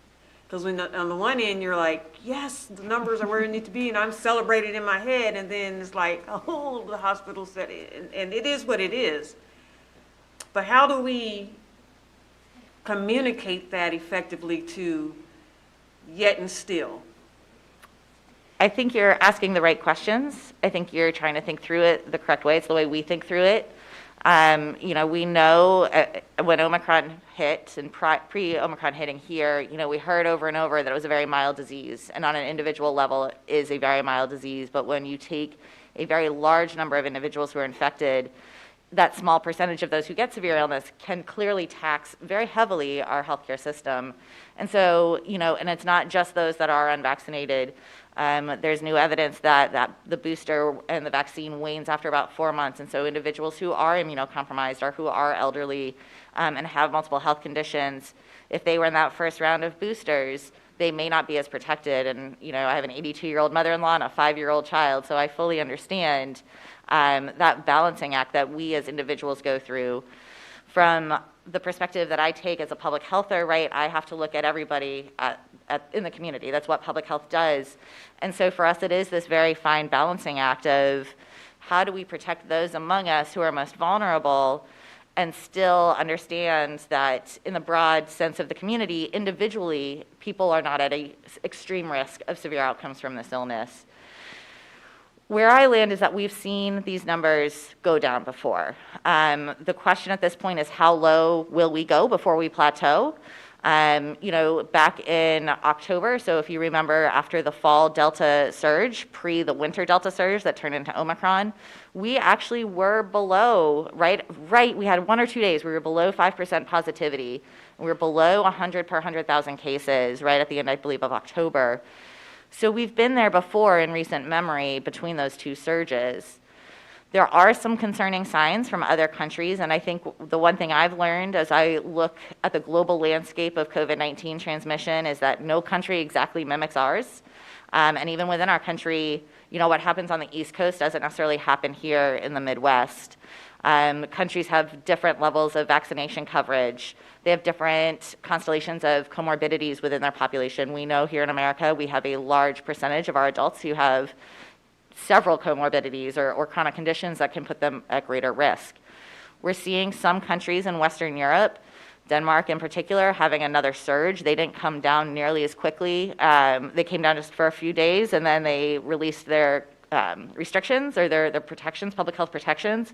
S9: Because on the one end, you're like, yes, the numbers are where they need to be, and I'm celebrating in my head, and then it's like, oh, the hospital said it, and it is what it is. But how do we communicate that effectively to yet and still?
S13: I think you're asking the right questions. I think you're trying to think through it the correct way. It's the way we think through it. We know when Omicron hit and pre-Omicron hitting here, we heard over and over that it was a very mild disease, and on an individual level it is a very mild disease. But when you take a very large number of individuals who are infected, that small percentage of those who get severe illness can clearly tax very heavily our healthcare system. And so, and it's not just those that are unvaccinated. There's new evidence that the booster and the vaccine wanes after about 4 months. And so individuals who are immunocompromised or who are elderly and have multiple health conditions, if they were in that first round of boosters, they may not be as protected. And, I have an 82-year-old mother-in-law and a 5-year-old child, so I fully understand that balancing act that we as individuals go through. From the perspective that I take as a public healther, right, I have to look at everybody in the community. That's what public health does. And so for us, it is this very fine balancing act of how do we protect those among us who are most vulnerable and still understand that in the broad sense of the community, individually, people are not at an extreme risk of severe outcomes from this illness. Where I land is that we've seen these numbers go down before. The question at this point is how low will we go before we plateau? Back in October, so if you remember after the fall Delta surge, the winter Delta surge that turned into Omicron, we actually were below, we had 1 or 2 days, we were below 5% positivity. We were below 100 per 100,000 cases right at the end, I believe, of October. So we've been there before in recent memory between those two surges. There are some concerning signs from other countries, and I think the one thing I've learned as I look at the global landscape of COVID-19 transmission is that no country exactly mimics ours. And even within our country, what happens on the East Coast doesn't necessarily happen here in the Midwest. Countries have different levels of vaccination coverage. They have different constellations of comorbidities within their population. We know here in America, we have a large percentage of our adults who have several comorbidities or chronic conditions that can put them at greater risk. We're seeing some countries in Western Europe, Denmark in particular, having another surge. They didn't come down nearly as quickly. They came down just for a few days, and then they released their restrictions or their protections, public health protections.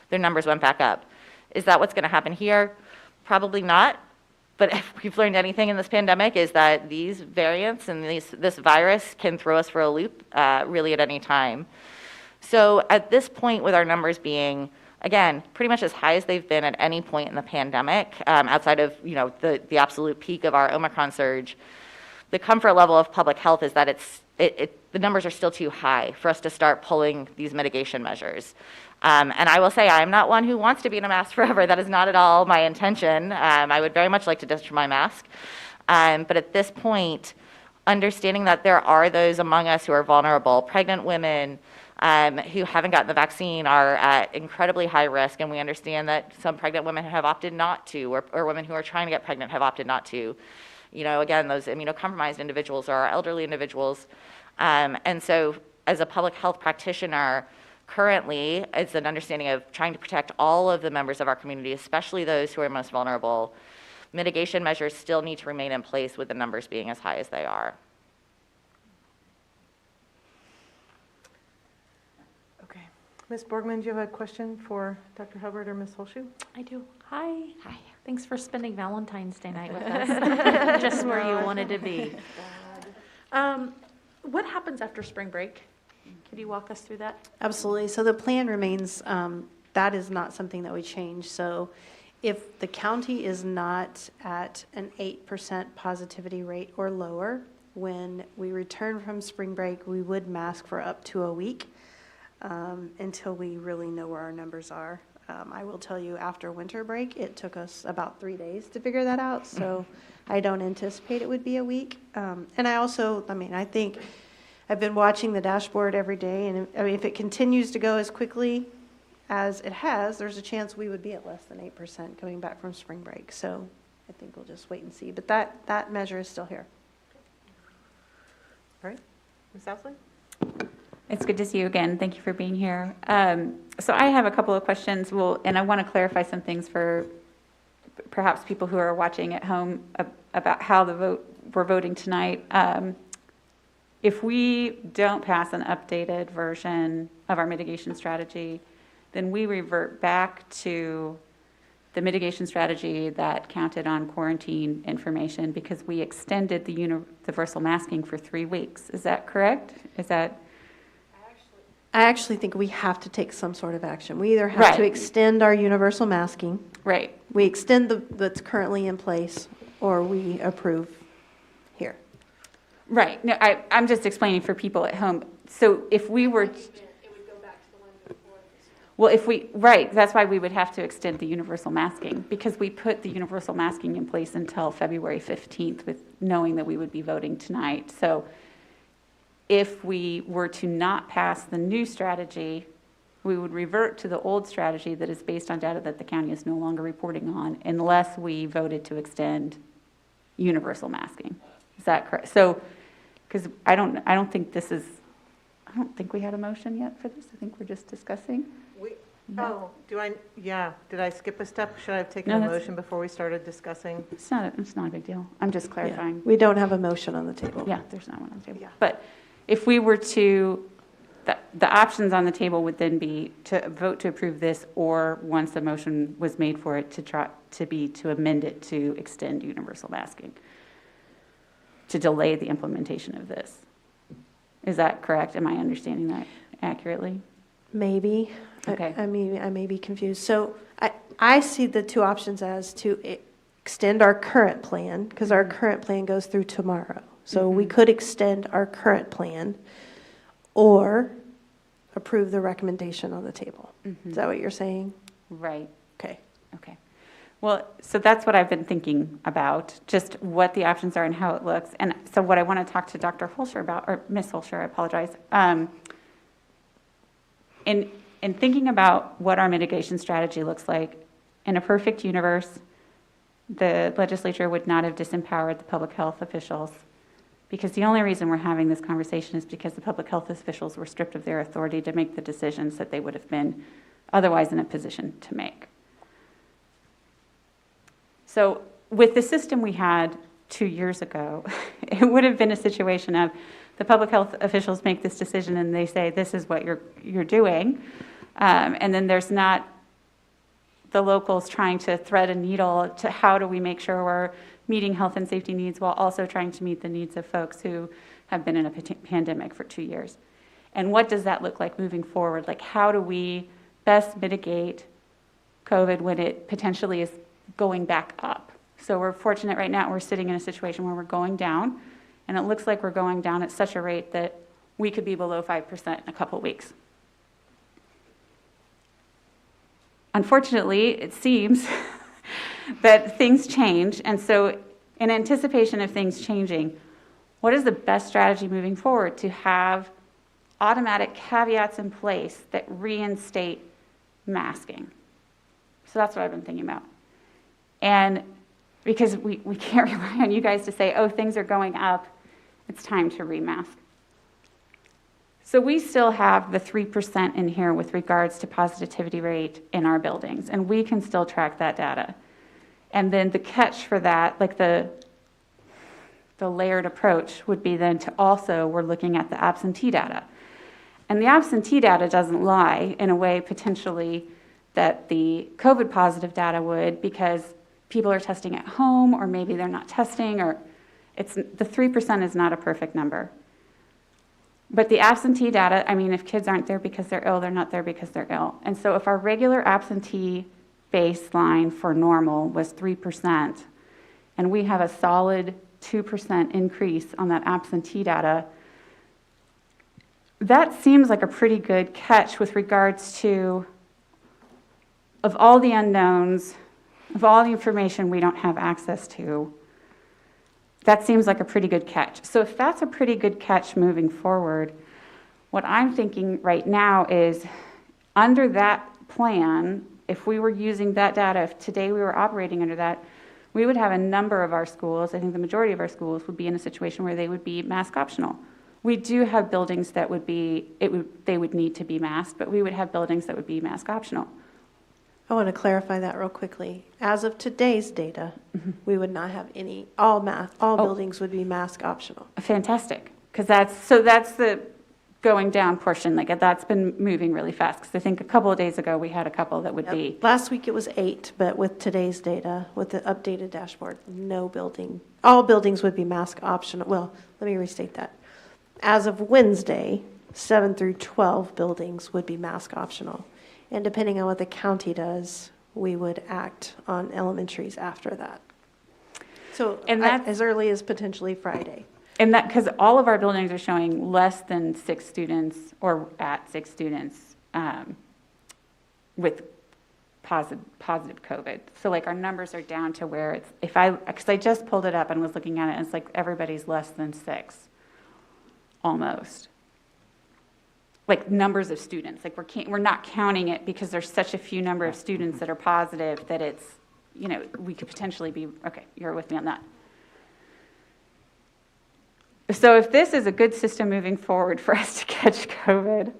S13: Their numbers went back up. Is that what's going to happen here? Probably not. But if we've learned anything in this pandemic is that these variants and this virus can throw us for a loop really at any time. So at this point, with our numbers being, again, pretty much as high as they've been at any point in the pandemic, outside of the absolute peak of our Omicron surge, the comfort level of public health is that the numbers are still too high for us to start pulling these mitigation measures. And I will say I'm not one who wants to be in a mask forever. That is not at all my intention. I would very much like to ditch my mask. But at this point, understanding that there are those among us who are vulnerable, pregnant women who haven't gotten the vaccine are at incredibly high risk, and we understand that some pregnant women have opted not to, or women who are trying to get pregnant have opted not to. Again, those immunocompromised individuals are elderly individuals. And so as a public health practitioner, currently, it's an understanding of trying to protect all of the members of our community, especially those who are most vulnerable. Mitigation measures still need to remain in place with the numbers being as high as they are.
S4: Okay. Ms. Borgman, do you have a question for Dr. Hubbard or Ms. Holshoe?
S2: I do. Hi. Hi. Thanks for spending Valentine's Day night with us. Just where you wanted to be. What happens after spring break? Could you walk us through that?
S3: Absolutely. So the plan remains, that is not something that we change. So if the county is not at an 8% positivity rate or lower, when we return from spring break, we would mask for up to a week until we really know where our numbers are. I will tell you, after winter break, it took us about 3 days to figure that out. So I don't anticipate it would be a week. And I think I've been watching the dashboard every day, and if it continues to go as quickly as it has, there's a chance we would be at less than 8% coming back from spring break. So I think we'll just wait and see. But that measure is still here.
S4: All right. Ms. Ousley?
S10: It's good to see you again. Thank you for being here. So I have a couple of questions, and I want to clarify some things for perhaps people who are watching at home about how we're voting tonight. If we don't pass an updated version of our mitigation strategy, then we revert back to the mitigation strategy that counted on quarantine information because we extended the universal masking for 3 weeks. Is that correct?
S3: I actually think we have to take some sort of action. We either have to extend our universal masking.
S10: Right.
S3: We extend that's currently in place, or we approve here.
S10: Right. No, I'm just explaining for people at home. So if we were... Well, that's why we would have to extend the universal masking, because we put the universal masking in place until February 15th with knowing that we would be voting tonight. So if we were to not pass the new strategy, we would revert to the old strategy that is based on data that the county is no longer reporting on unless we voted to extend universal masking. Is that correct? So, because I don't think we had a motion yet for this. I think we're just discussing.
S4: Did I skip a step? Should I have taken a motion before we started discussing?
S10: It's not a big deal. I'm just clarifying.
S3: Yeah. We don't have a motion on the table.
S10: Yeah, there's not one on the table. Yeah. But if we were to, the options on the table would then be to vote to approve this, or once a motion was made for it, to amend it to extend universal masking, to delay the implementation of this. Is that correct? Am I understanding that accurately?
S3: Maybe.
S10: Okay.
S3: I may be confused. So I see the two options as to extend our current plan, because our current plan goes through tomorrow. So we could extend our current plan or approve the recommendation on the table. Is that what you're saying?
S10: Right.
S3: Okay.
S10: Well, so that's what I've been thinking about, just what the options are and how it looks. And so what I want to talk to Dr. Holscher about, or Ms. Holscher, I apologize. In thinking about what our mitigation strategy looks like, in a perfect universe, the legislature would not have disempowered the public health officials, because the only reason we're having this conversation is because the public health officials were stripped of their authority to make the decisions that they would have been otherwise in a position to make. So with the system we had 2 years ago, it would have been a situation of the public health officials make this decision and they say, this is what you're doing. And then there's not the locals trying to thread a needle to how do we make sure we're meeting health and safety needs while also trying to meet the needs of folks who have been in a pandemic for 2 years. And what does that look like moving forward? Like, how do we best mitigate COVID when it potentially is going back up? So we're fortunate right now, we're sitting in a situation where we're going down, and it looks like we're going down at such a rate that we could be below 5% in a couple weeks. Unfortunately, it seems that things change, and so in anticipation of things changing, what is the best strategy moving forward to have automatic caveats in place that reinstate masking? So that's what I've been thinking about. And because we can't rely on you guys to say, oh, things are going up, it's time to remask. So we still have the 3% in here with regards to positivity rate in our buildings, and we can still track that data. And then the catch for that, like the layered approach would be then to also, we're looking at the absentee data. And the absentee data doesn't lie in a way potentially that the COVID positive data would, because people are testing at home, or maybe they're not testing, or the 3% is not a perfect number. But the absentee data, I mean, if kids aren't there because they're ill, they're not there because they're ill. And so if our regular absentee baseline for normal was 3%, and we have a solid 2% increase on that absentee data, that seems like a pretty good catch with regards to, of all the unknowns, of all the information we don't have access to. That seems like a pretty good catch. So if that's a pretty good catch moving forward, what I'm thinking right now is, under that plan, if we were using that data, if today we were operating under that, we would have a number of our schools, I think the majority of our schools would be in a situation where they would be mask optional. We do have buildings that would be, they would need to be masked, but we would have buildings that would be mask optional.
S3: I want to clarify that real quickly. As of today's data, we would not have any, all buildings would be mask optional.
S10: Fantastic, because that's the going down portion, like that's been moving really fast, because I think a couple of days ago we had a couple that would be.
S3: Last week it was 8, but with today's data, with the updated dashboard, all buildings would be mask optional. Well, let me restate that. As of Wednesday, 7 through 12 buildings would be mask optional. And depending on what the county does, we would act on elementaries after that. So, and that's as early as potentially Friday.
S10: And that, because all of our buildings are showing less than 6 students, or at 6 students with positive COVID. So like our numbers are down to where it's, because I just pulled it up and was looking at it, and it's like everybody's less than 6, almost. Like numbers of students, like we're not counting it because there's such a few number of students that are positive that it's, we could potentially be, okay, you're with me on that. So if this is a good system moving forward for us to catch COVID,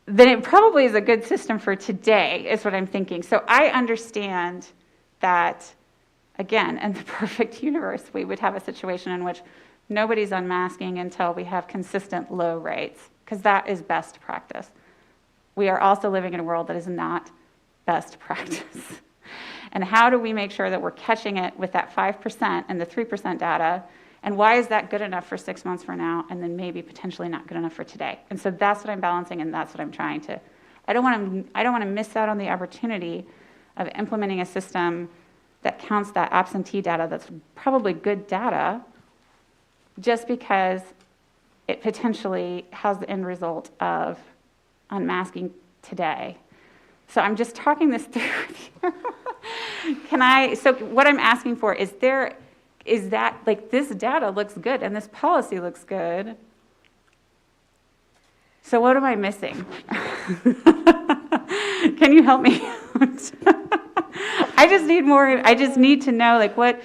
S10: then it probably is a good system for today, is what I'm thinking. So I understand that, again, in the perfect universe, we would have a situation in which nobody's unmasking until we have consistent low rates, because that is best practice. We are also living in a world that is not best practice. And how do we make sure that we're catching it with that 5% and the 3% data? And why is that good enough for 6 months from now, and then maybe potentially not good enough for today? And so that's what I'm balancing, and that's what I'm trying to. I don't want to miss out on the opportunity of implementing a system that counts that absentee data that's probably good data, just because it potentially has the end result of unmasking today. So I'm just talking this through with you. So what I'm asking for is that, like, this data looks good and this policy looks good. So what am I missing? Can you help me out? I just need more, I just need to know, like, what,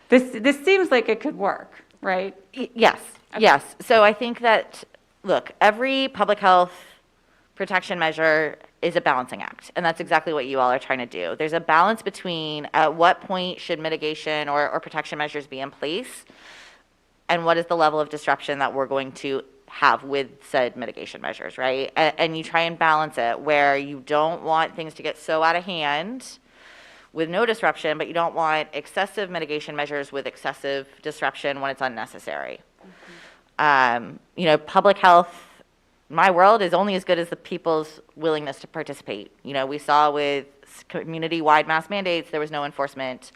S10: this seems like it could work, right?
S13: Yes, yes. So I think that, look, every public health protection measure is a balancing act, and that's exactly what you all are trying to do. There's a balance between at what point should mitigation or protection measures be in place, and what is the level of disruption that we're going to have with said mitigation measures, right? And you try and balance it where you don't want things to get so out of hand with no disruption, but you don't want excessive mitigation measures with excessive disruption when it's unnecessary. Public health, my world, is only as good as the people's willingness to participate. We saw with community-wide mask mandates, there was no enforcement.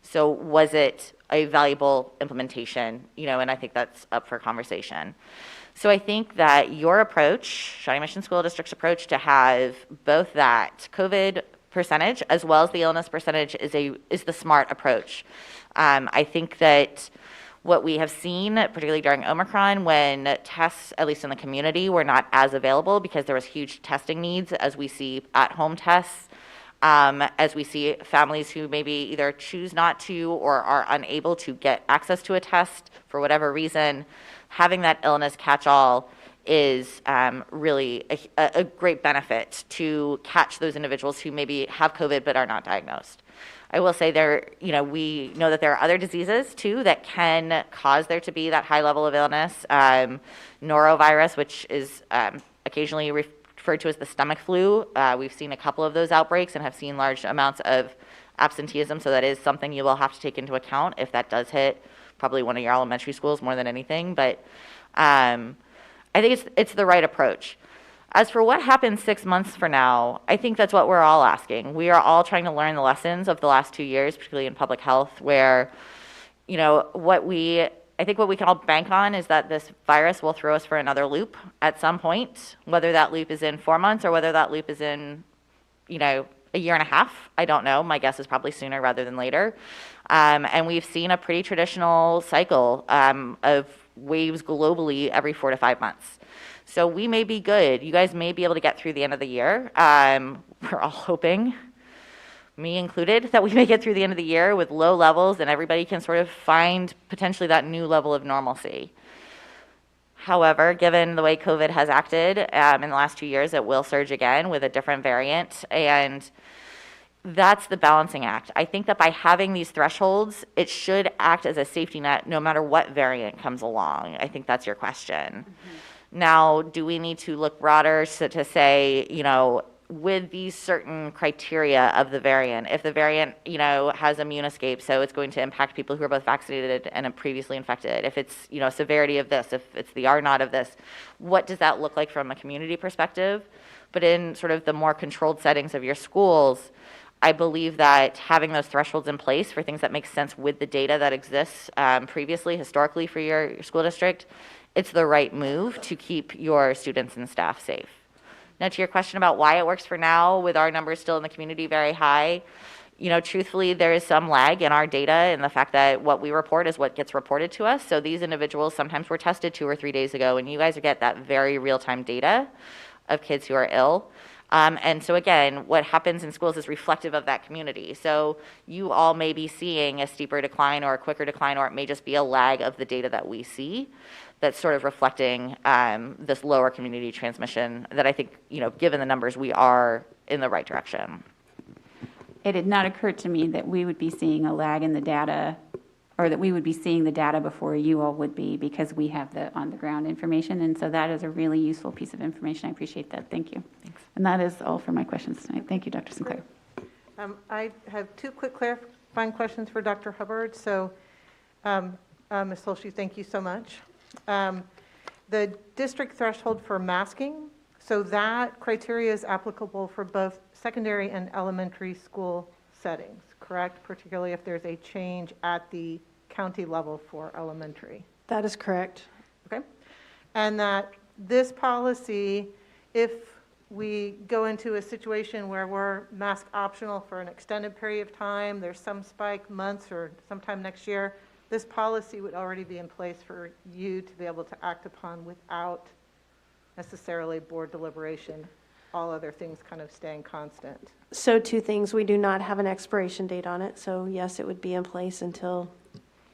S13: So was it a valuable implementation? And I think that's up for conversation. So I think that your approach, Shawnee Mission School District's approach to have both that COVID percentage as well as the illness percentage is the smart approach. I think that what we have seen, particularly during Omicron, when tests, at least in the community, were not as available because there was huge testing needs, as we see at-home tests, as we see families who maybe either choose not to or are unable to get access to a test for whatever reason, having that illness catch-all is really a great benefit to catch those individuals who maybe have COVID but are not diagnosed. I will say we know that there are other diseases too that can cause there to be that high level of illness. Norovirus, which is occasionally referred to as the stomach flu. We've seen a couple of those outbreaks and have seen large amounts of absenteeism, so that is something you will have to take into account if that does hit probably one of your elementary schools more than anything. But I think it's the right approach. As for what happens 6 months from now, I think that's what we're all asking. We are all trying to learn the lessons of the last 2 years, particularly in public health, where, what we can all bank on is that this virus will throw us for another loop at some point, whether that loop is in 4 months or whether that loop is in, a year and a half. I don't know. My guess is probably sooner rather than later. And we've seen a pretty traditional cycle of waves globally every 4 to 5 months. So we may be good. You guys may be able to get through the end of the year. We're all hoping, me included, that we may get through the end of the year with low levels and everybody can sort of find potentially that new level of normalcy. However, given the way COVID has acted in the last 2 years, it will surge again with a different variant. And that's the balancing act. I think that by having these thresholds, it should act as a safety net no matter what variant comes along. I think that's your question. Now, do we need to look broader to say, with these certain criteria of the variant, if the variant, has immune escape, so it's going to impact people who are both vaccinated and are previously infected, if it's, severity of this, if it's the R naught of this, what does that look like from a community perspective? But in sort of the more controlled settings of your schools, I believe that having those thresholds in place for things that make sense with the data that exists previously, historically for your school district, it's the right move to keep your students and staff safe. Now, to your question about why it works for now, with our numbers still in the community very high, truthfully, there is some lag in our data and the fact that what we report is what gets reported to us. So these individuals sometimes were tested 2 or 3 days ago, and you guys get that very real-time data of kids who are ill. And so again, what happens in schools is reflective of that community. So you all may be seeing a steeper decline or a quicker decline, or it may just be a lag of the data that we see that's sort of reflecting this lower community transmission that I think, given the numbers, we are in the right direction.
S10: It had not occurred to me that we would be seeing a lag in the data, or that we would be seeing the data before you all would be, because we have the on-the-ground information. And so that is a really useful piece of information. I appreciate that. Thank you. Thanks. And that is all for my questions tonight. Thank you, Dr. Sinclair.
S4: I have 2 quick clarifying questions for Dr. Hubbard. So, Ms. Solsky, thank you so much. The district threshold for masking, so that criteria is applicable for both secondary and elementary school settings, correct? Particularly if there's a change at the county level for elementary.
S3: That is correct.
S4: Okay. And that this policy, if we go into a situation where we're mask optional for an extended period of time, there's some spike months or sometime next year, this policy would already be in place for you to be able to act upon without necessarily board deliberation, all other things kind of staying constant.
S3: So 2 things, we do not have an expiration date on it, so yes, it would be in place until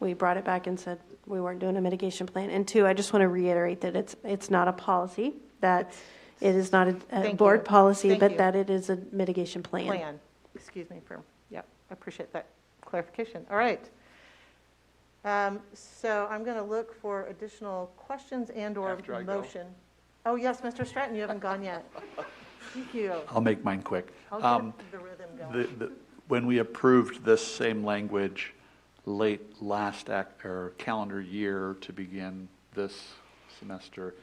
S3: we brought it back and said we weren't doing a mitigation plan. And 2, I just want to reiterate that it's not a policy, that it is not a board policy, but that it is a mitigation plan.
S4: Excuse me for, I appreciate that clarification. All right. So I'm going to look for additional questions and or motion. Oh, yes, Mr. Stratton, you haven't gone yet. Thank you.
S7: I'll make mine quick.
S4: I'll get the rhythm going.
S7: When we approved this same language late last calendar year to begin this semester,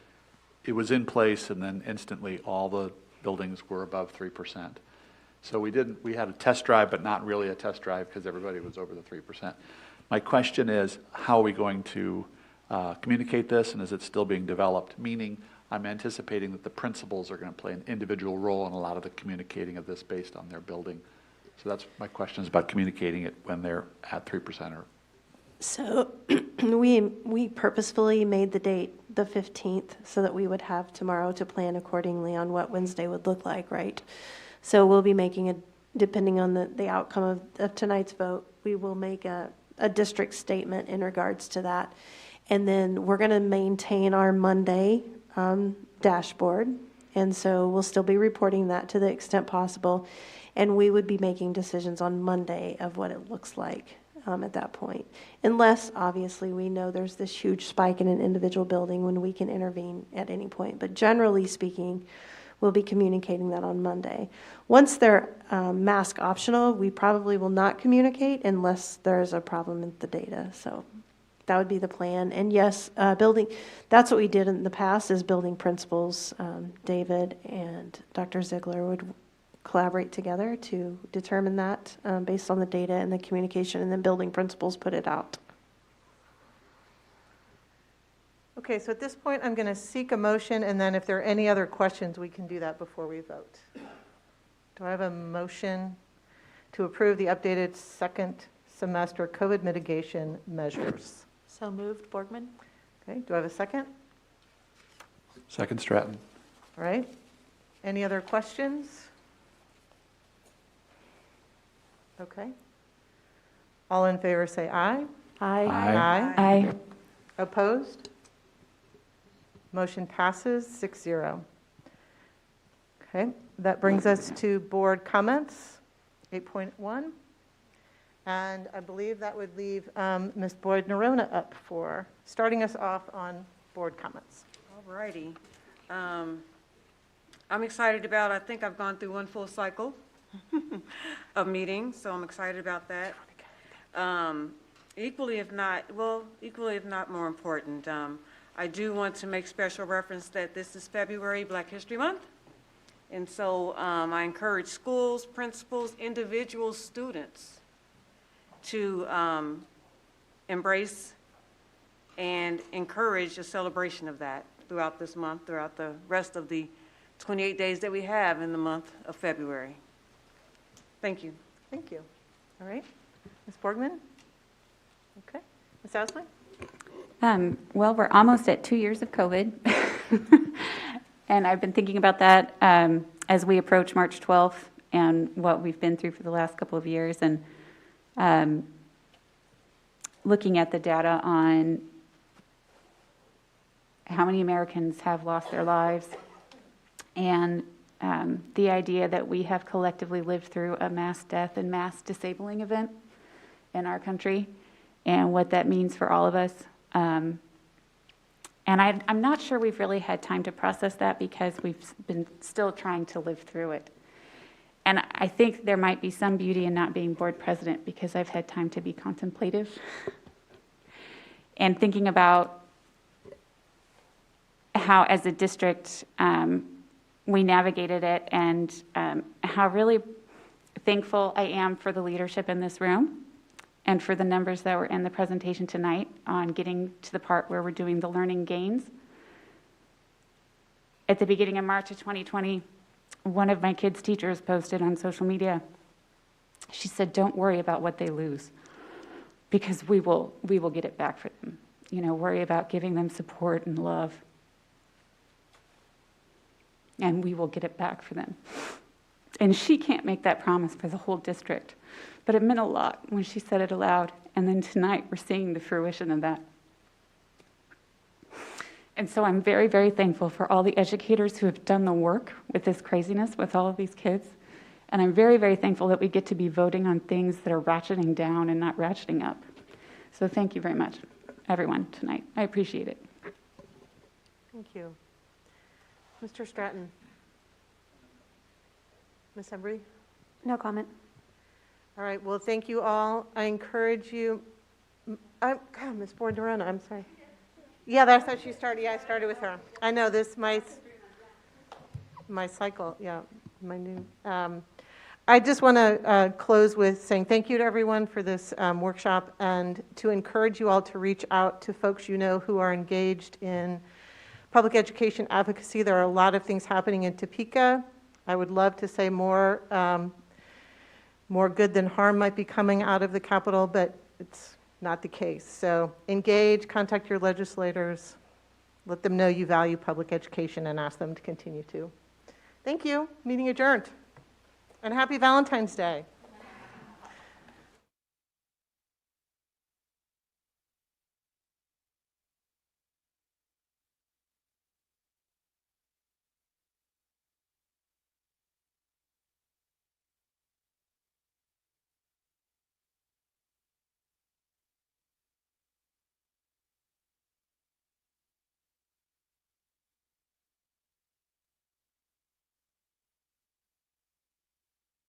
S7: it was in place, and then instantly all the buildings were above 3%. So we had a test drive, but not really a test drive because everybody was over the 3%. My question is, how are we going to communicate this, and is it still being developed? Meaning, I'm anticipating that the principals are going to play an individual role in a lot of the communicating of this based on their building. So that's my question, is about communicating it when they're at 3% or.
S3: So we purposefully made the date the 15th so that we would have tomorrow to plan accordingly on what Wednesday would look like, right? So we'll be making depending on the outcome of tonight's vote, we will make a district statement in regards to that. And then we're going to maintain our Monday dashboard And so we'll still be reporting that to the extent possible. And we would be making decisions on Monday of what it looks like at that point. Unless, obviously, we know there's this huge spike in an individual building when we can intervene at any point. But generally speaking, we'll be communicating that on Monday. Once they're mask optional, we probably will not communicate unless there's a problem with the data. So that would be the plan. And yes, that's what we did in the past, is building principals. David and Dr. Ziegler would collaborate together to determine that based on the data and the communication, and then building principals put it out.
S4: Okay, so at this point, I'm going to seek a motion, and then if there are any other questions, we can do that before we vote. Do I have a motion to approve the updated second semester COVID mitigation measures?
S2: So moved, Borgman?
S4: Okay, do I have a second?
S7: Second, Stratton.
S4: All right. Any other questions? Okay. All in favor say aye.
S3: Aye.
S7: Aye.
S10: Aye.
S4: Opposed? Motion passes 6-0. Okay, that brings us to board comments, 8.1. And I believe that would leave Ms. Boyd-Nerona up for starting us off on board comments.
S9: All righty. I'm excited about, I think I've gone through one full cycle of meetings, so I'm excited about that. Equally, if not more important, I do want to make special reference that this is February, Black History Month. And so I encourage schools, principals, individual students to embrace and encourage a celebration of that throughout this month, throughout the rest of the 28 days that we have in the month of February. Thank you.
S4: Thank you. All right. Ms. Borgman? Okay. Ms. Ousley?
S10: Well, we're almost at 2 years of COVID. And I've been thinking about that as we approach March 12th and what we've been through for the last couple of years, and looking at the data on how many Americans have lost their lives, and the idea that we have collectively lived through a mass death and mass disabling event in our country, and what that means for all of us. And I'm not sure we've really had time to process that because we've been still trying to live through it. And I think there might be some beauty in not being board president because I've had time to be contemplative and thinking about how, as a district, we navigated it, and how really thankful I am for the leadership in this room and for the numbers that were in the presentation tonight on getting to the part where we're doing the learning gains. At the beginning of March of 2020, one of my kids' teachers posted on social media. She said, "Don't worry about what they lose, because we will get it back for them. You know, worry about giving them support and love, and we will get it back for them." And she can't make that promise for the whole district, but it meant a lot when she said it aloud. And then tonight we're seeing the fruition of that. And so I'm very, very thankful for all the educators who have done the work with this craziness with all of these kids. And I'm very, very thankful that we get to be voting on things that are ratcheting down and not ratcheting up. So thank you very much, everyone, tonight. I appreciate it.
S4: Thank you. Mr. Stratton? Ms. Embry?
S8: No comment.
S4: All right, well, thank you all. I encourage you, God, Ms. Boyd-Nerona, I'm sorry. Yeah, that's how she started. Yeah, I started with her. I know this, my cycle, yeah, my new. I just want to close with saying thank you to everyone for this workshop, and to encourage you all to reach out to folks you know who are engaged in public education advocacy. There are a lot of things happening in Topeka. I would love to say more good than harm might be coming out of the Capitol, but it's not the case. So engage, contact your legislators, let them know you value public education, and ask them to continue to. Thank you. Meeting adjourned. And happy Valentine's Day.